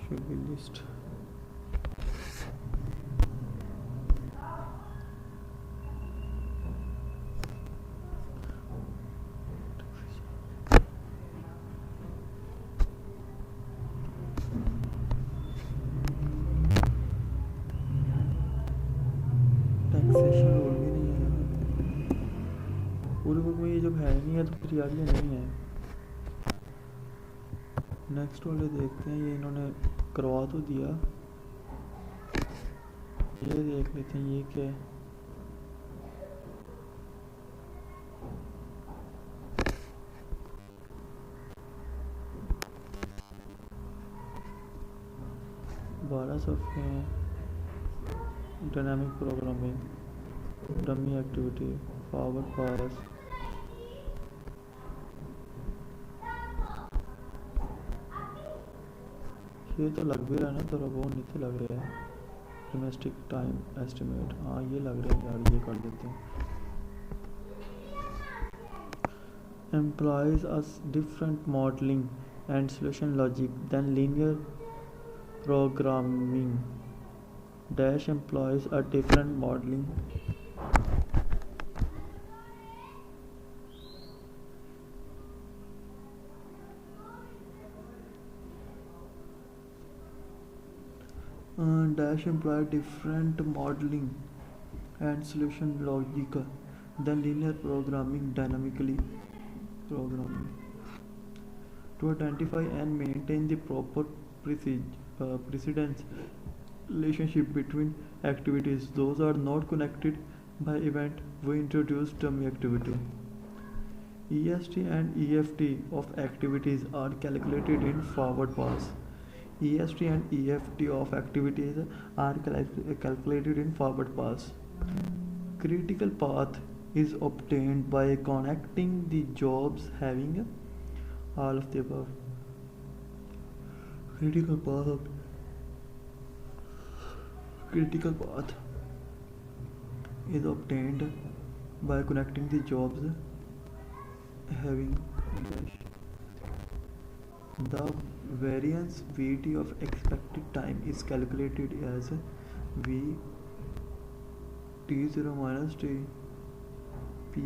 should be list. Taxation role भी नहीं है यहाँ पूरे बुक में, ये जब है नहीं है तो फिर यार ये नहीं है। नेक्स्ट वाले देखते हैं, ये इन्होंने करवा तो दिया, ये देख लेते हैं ये क्या है। बारह सफ़े हैं। Dynamic programming, dummy activity, forward pass, ये तो लग भी रहा है ना, थोड़ा बहुत नीचे लग रहा है। डोमेस्टिक टाइम एस्टिमेट, हाँ ये लग रहा है यार, ये कर देते हैं। employs a different modeling and solution logic than linear programming. Dash employs a different modeling dash employ different modeling and solution logic than linear programming dynamically programming to identify and maintain the proper precedence relationship between activities. Those are not connected by event. We introduce dummy activity. EST and EFT of activities are calculated in forward pass. EST and EFT of activities are calculated in forward pass. Critical path is obtained by connecting the jobs having all of the above. Critical path is obtained by connecting the jobs having dash. The variance VT of expected time is calculated as V T0 minus T P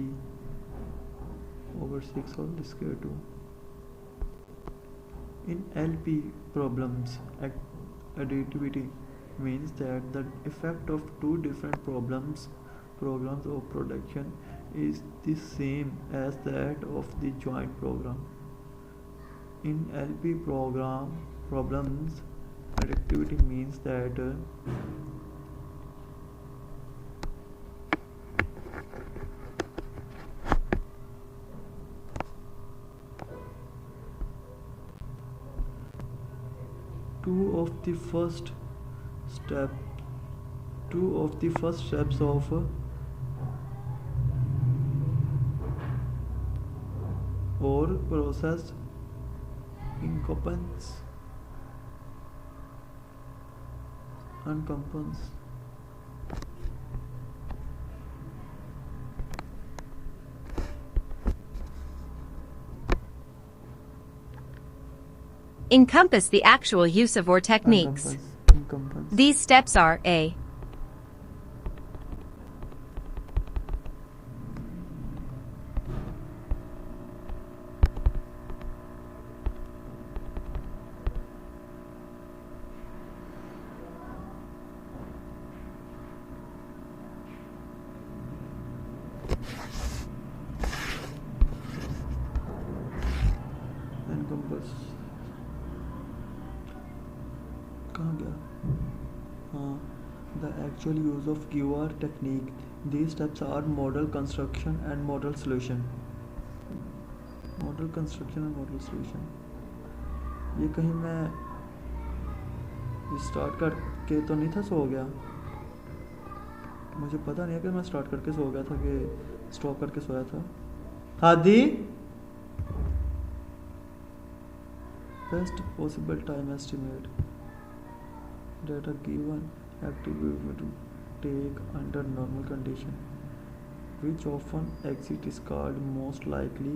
over 6 whole square 2. In LP problems, additivity means that the effect of two different programs of production is the same as that of the joint program. In LP program, problems. Productivity means that two of the first step steps of or process encompass Encompass the actual use of or techniques. encompass These steps are A. encompass कहाँ गया हाँ the actual use of QR technique. These steps are model construction and model solution. ये कहीं मैं start करके तो नहीं था सो गया, मुझे पता नहीं है कि मैं स्टार्ट करके सो गया था कि स्टॉप करके सोया था. Hadi best possible time estimate. Data given activity to take under normal condition, which often exit is called most likely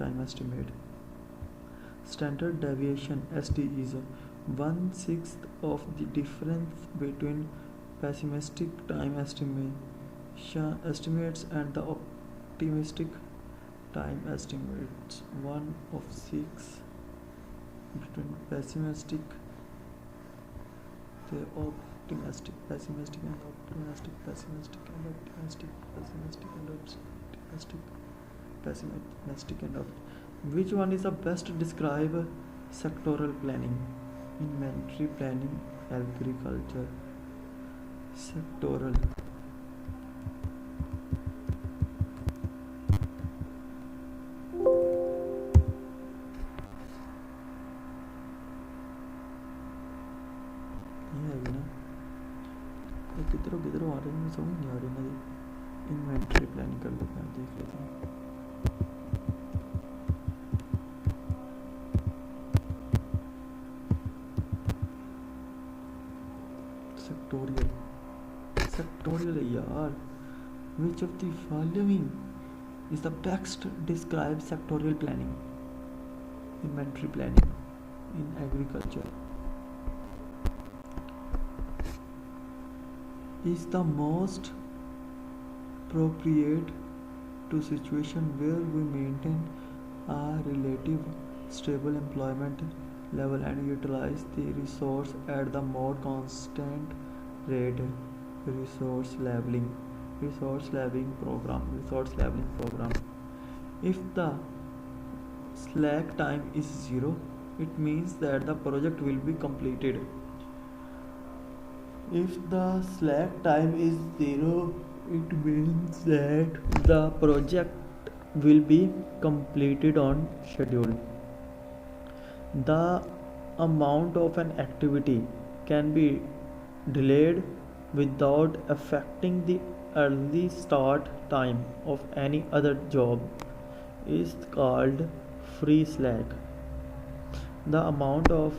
time estimate. Standard deviation (SD) is 1/6 of the difference between pessimistic time estimates and the optimistic time estimates. 1/6 between pessimistic and optimistic. Which one is the best to describe sectoral planning? Inventory planning, agriculture. Sectoral. किधरों आ रहे हैं, समझ नहीं आ रही मेरी. Inventory planning कर लेते हैं, देख लेते हैं. सेक्टोरियल है यार. Which of the following is the best to describe sectorial planning? Inventory planning in agriculture is the most appropriate to situation where we maintain a relative stable employment level and utilize the resource at the more constant rate. Resource leveling program. If the slack time is 0, it means that the project will be completed. If the slack time is 0, it means that the project will be completed on schedule. The amount of an activity can be delayed without affecting the early start time of any other job is called free slack. The amount of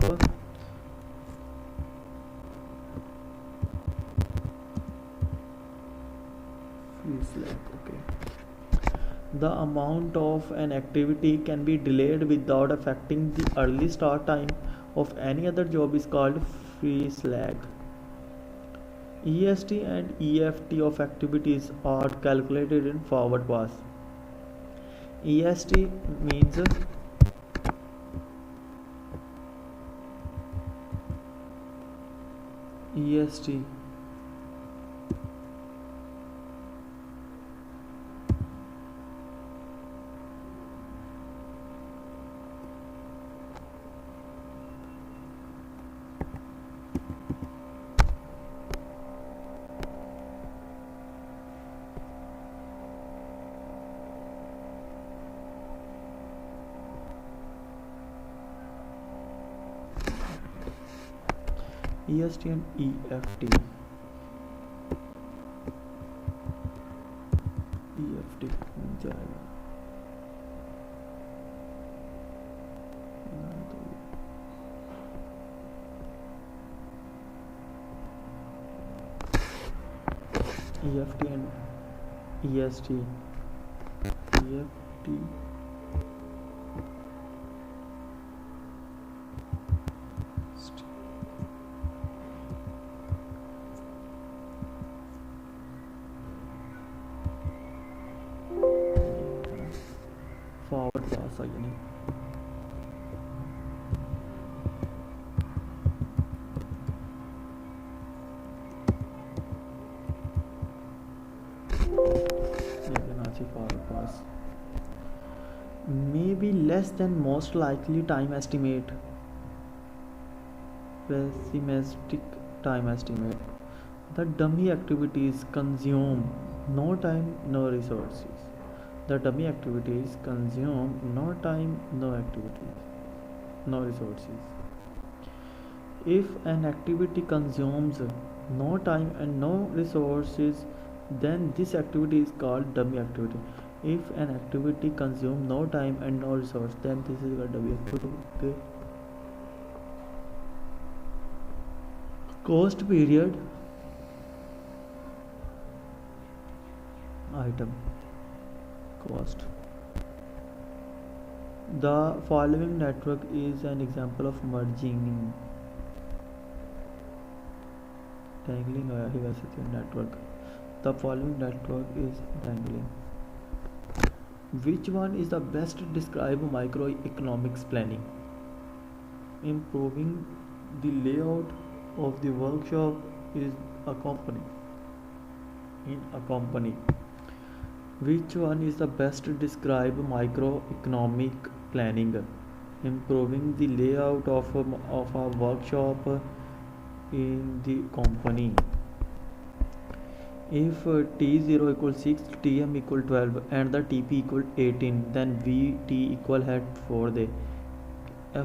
The amount of an activity can be delayed without affecting the early start time of any other job is called free slack. EST and EFT of activities are calculated in forward pass. EST means EST EST and EFT. EFT मिल जाएगा EFT and EST. EFT forward pass आ गया नहीं forward pass may be less than most likely time estimate. Pessimistic time estimate. The dummy activities consume no time, no resources. The dummy activities consume no time, no activities, no resources. If an activity consumes no time and no resources, then this activity is called dummy activity. If an activity consumes no time and no resource, then this is called dummy activity. Okay. Cost period item cost. The following network is an example of merging. Dangling आया ही वैसे तो network. The following network is dangling. Which one is the best to describe microeconomics planning? Improving the layout of the workshop is a company. In a company. Which one is the best to describe microeconomic planning? Improving the layout of a workshop in the company. If T0 equals 6, Tm equal 12 and the Tp equal 18, then Vt equal है 4 दे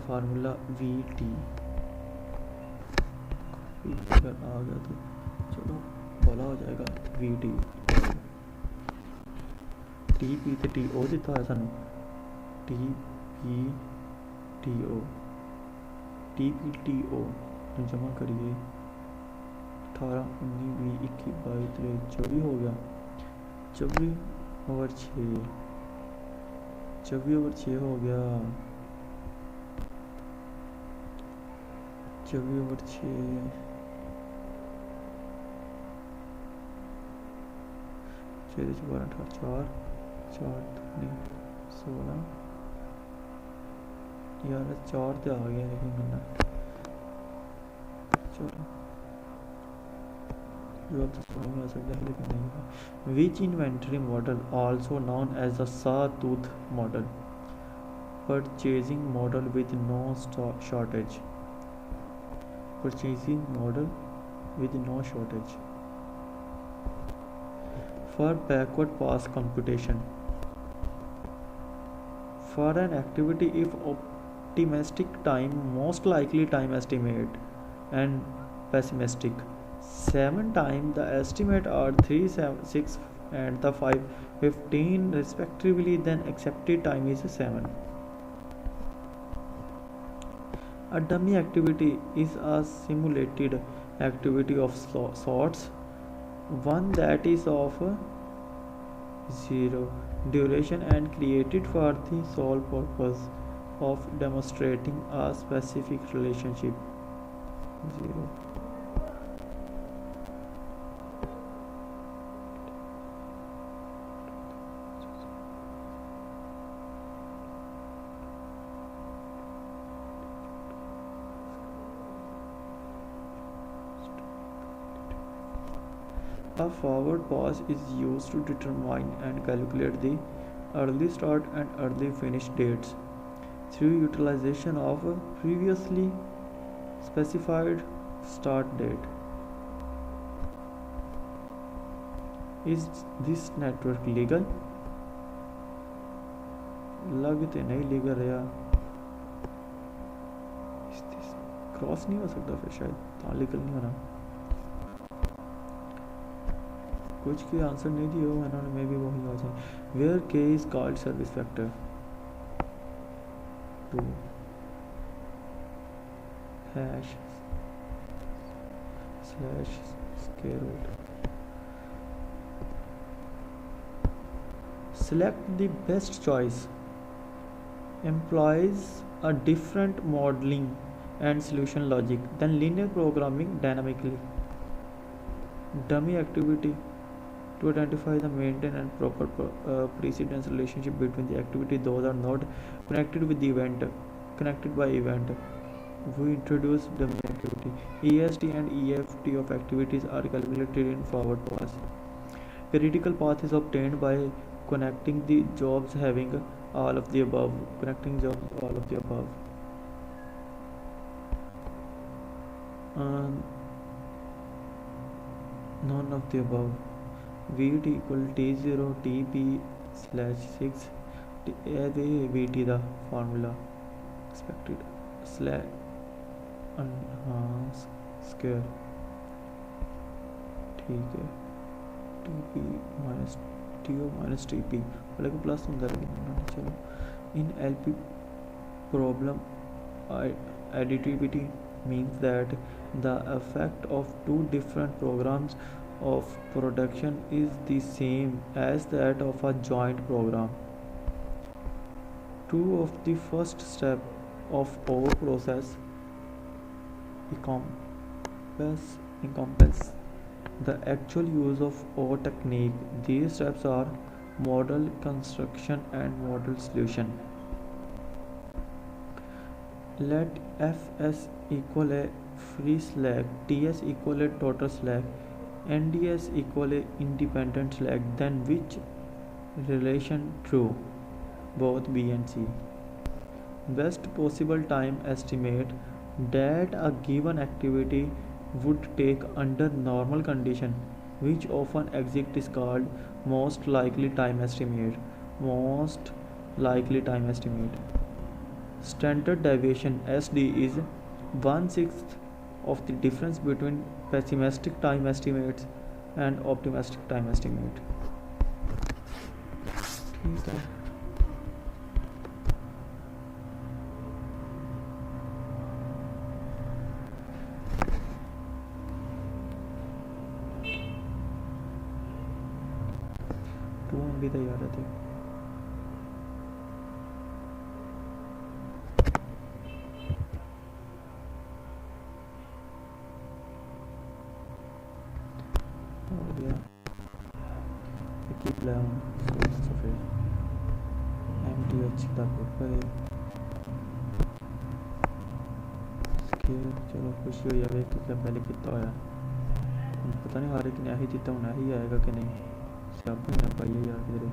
formula Vt अगर आ गया तो चलो बोला हो जाएगा Vt Tp ਤੇ To ਦਿੱਤਾ ਹੋਇਆ ਸਾਨੂੰ Tp TO ਨੂੰ ਜਮਾ करिए 18 19 20 21 22 23 हो गया 24/6 24/6 हो गया 24/6 6 12 18 4 16 यार 4 ਤੇ ਆ ਗਿਆ लेकिन मैंने चलो Which inventory model, also known as the sawtooth model, purchasing model with no shortage, purchasing model with no shortage. For backward pass computation, for an activity if optimistic time, most likely time estimate, and pessimistic 7 times the estimate are 3 7 6 and the 5 15 respectively, then accepted time is 7. A dummy activity is a simulated activity of sorts, one that is of 0 duration and created for the sole purpose of demonstrating a specific relationship. 0 A forward pass is used to determine and calculate the early start and early finish dates through utilization of a previously specified start date. Is this network legal? लगते नहीं legal रहा. Is this cross नहीं हो सकता फिर शायद, तालिकल नहीं होना, कुछ के आंसर नहीं दिए हो इन्होंने, मे भी वही आ जाए। Where K is called service factor 2 hash slash square root. Select the best choice. Employs a different modeling and solution logic than linear programming dynamically. Dummy activity to identify the maintain and proper precedence relationship between the activity those are not connected with the event, connected by event. We introduce dummy activity. EST and EFT of activities are calculated in forward pass. Critical path is obtained by connecting the jobs having all of the above. Connecting jobs all of the above. None of the above. VT equal T0 TP slash 6 VT the formula expected slash square, ठीक है, TP minus TO minus TP वाले को plus होता है। चलो in LP problem additivity means that the effect of two different programs of production is the same as that of a joint program. Two of the first step of our process encompass the actual use of our technique. These steps are model construction and model solution. Let Fs equal a free slack, Ts equal a total slack, NDS equal a independent slack, then which relation true? Both B and C. Best possible time estimate that a given activity would take under normal condition, which often exists, is called most likely time estimate. Most likely time estimate. Standard deviation SD is 1/6 of the difference between pessimistic time estimates and optimistic time estimate. ठीक है, भी तैयार थे। हो गया keep लाउन सफेद MTH का कोड चलो खुशी हो जाए कि क्या पहले कितना होया, पता नहीं हारे कि नहीं जितना होना ही आएगा कि नहीं, सब ना पाइए यार किधर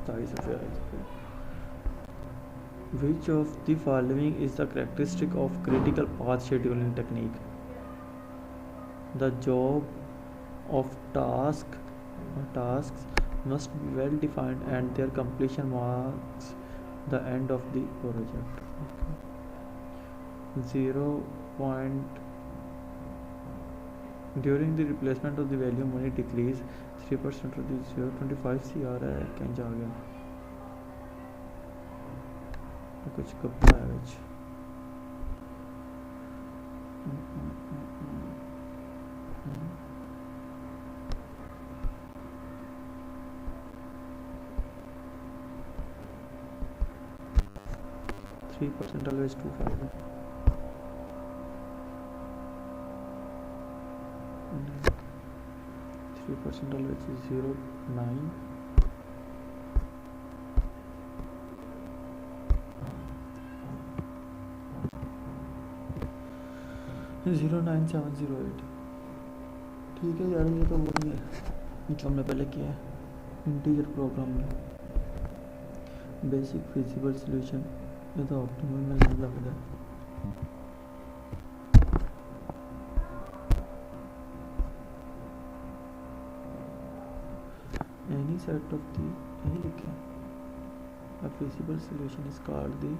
27,000. Which of the following is the characteristic of critical path scheduling technique? The job of tasks must be well defined and their completion marks the end of the project. Okay. 0. During the replacement of the value money decrease 3% of the 0.25 CR है कहीं जा गया कुछ कपड़ा है कुछ 3% always 25 3% always is 0.9 0.9708 ठीक है यार, ये तो वही है जो हमने पहले किया है इंटीजर प्रोग्राम में। basic feasible solution is the optimum मतलब है any set of the यही लिखे a feasible solution is called the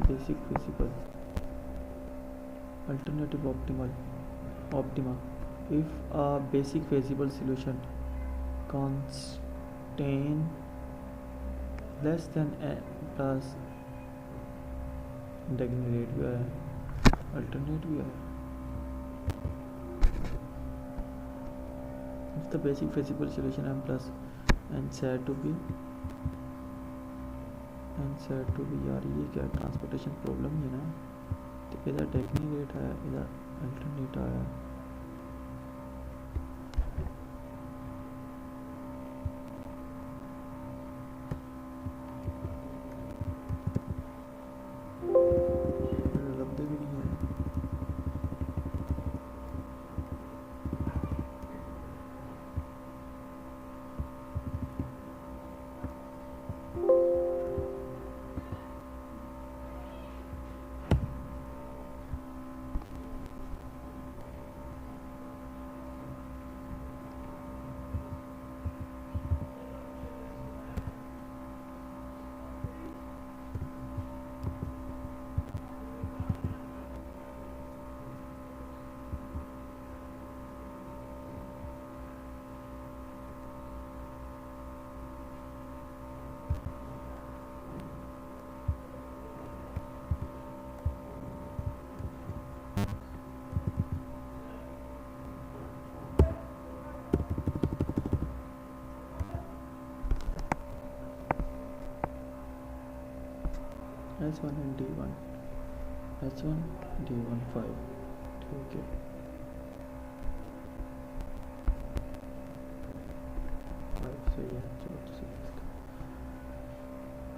basic feasible alternative optima if a basic feasible solution contain less than a plus डेग्नेट भी आया alternate भी आया if the basic feasible solution m plus and said to be यार ये क्या transportation problem ही है ना तो इधर डेग्नेट आया इधर अल्टरनेट आया H1 and D1 H1 D1 5 ठीक है 5 सही है चलो तो सही है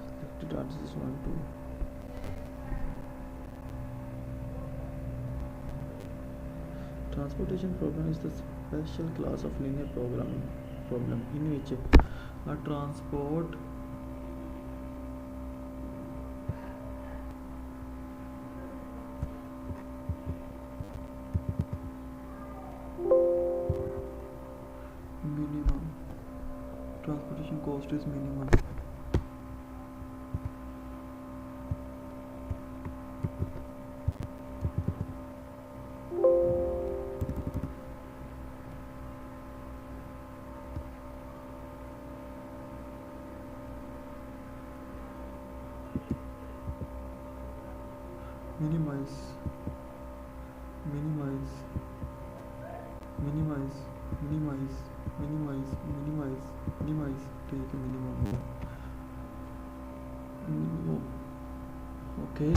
selected answers 1 2 transportation problem is the special class of linear programming problem in which a transport cost is minimum minimize ठीक है minimum okay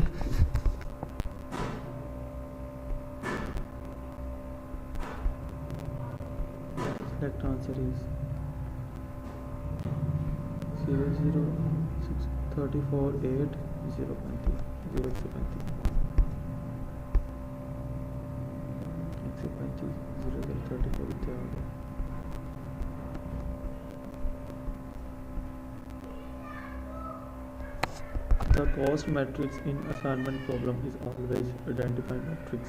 select answer is 0 0 6 34 8 0 0 135 0 34 क्या हो गया The cost matrix in assignment problem is always identify matrix.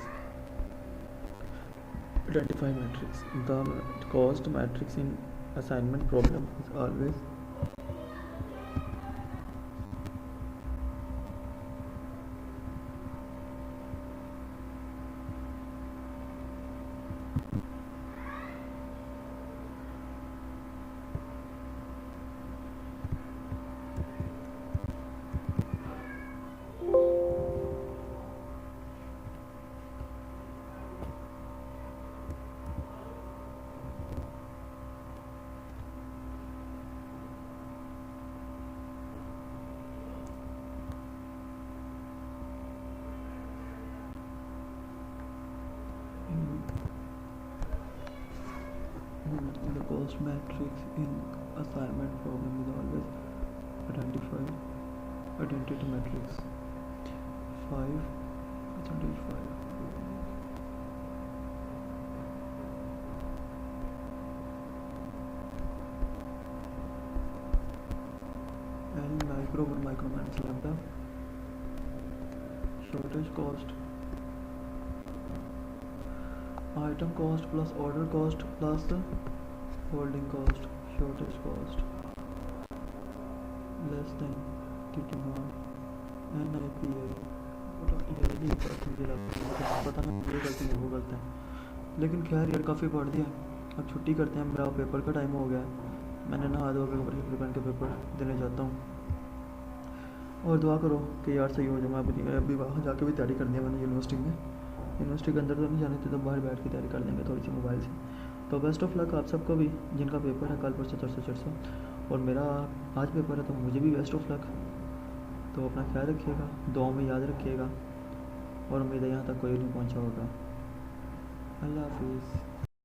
Identify matrix. The cost matrix in assignment problem is always the cost matrix in assignment problem is always identity matrix 5 percentage 5 L like micro over micro minus lambda, shortage cost, item cost plus order cost plus holding cost, shortage cost less than T demand N I P I. पता नहीं ये गलती है वो गलत है, लेकिन खैर यार काफ़ी पढ़ दिया, अब छुट्टी करते हैं, मेरा पेपर का टाइम हो गया है, मैंने नहा धो के कपड़े शपड़े पहन के पेपर देने जाता हूँ। और दुआ करो कि यार सही हो जाए। मैं अभी वहाँ जाके भी तैयारी करनी है मैंने यूनिवर्सिटी में, यूनिवर्सिटी के अंदर तो नहीं जाने थे, तो बाहर बैठ के तैयारी कर लेंगे थोड़ी सी मोबाइल से। तो बेस्ट ऑफ लक आप सबको भी जिनका पेपर है कल परसों चरसों, और मेरा आज पेपर है तो मुझे भी बेस्ट ऑफ लक। तो अपना ख्याल रखिएगा, दुआ में याद रखिएगा, और उम्मीद है यहाँ तक कोई नहीं पहुँचा होगा। अल्लाह हाफिज़।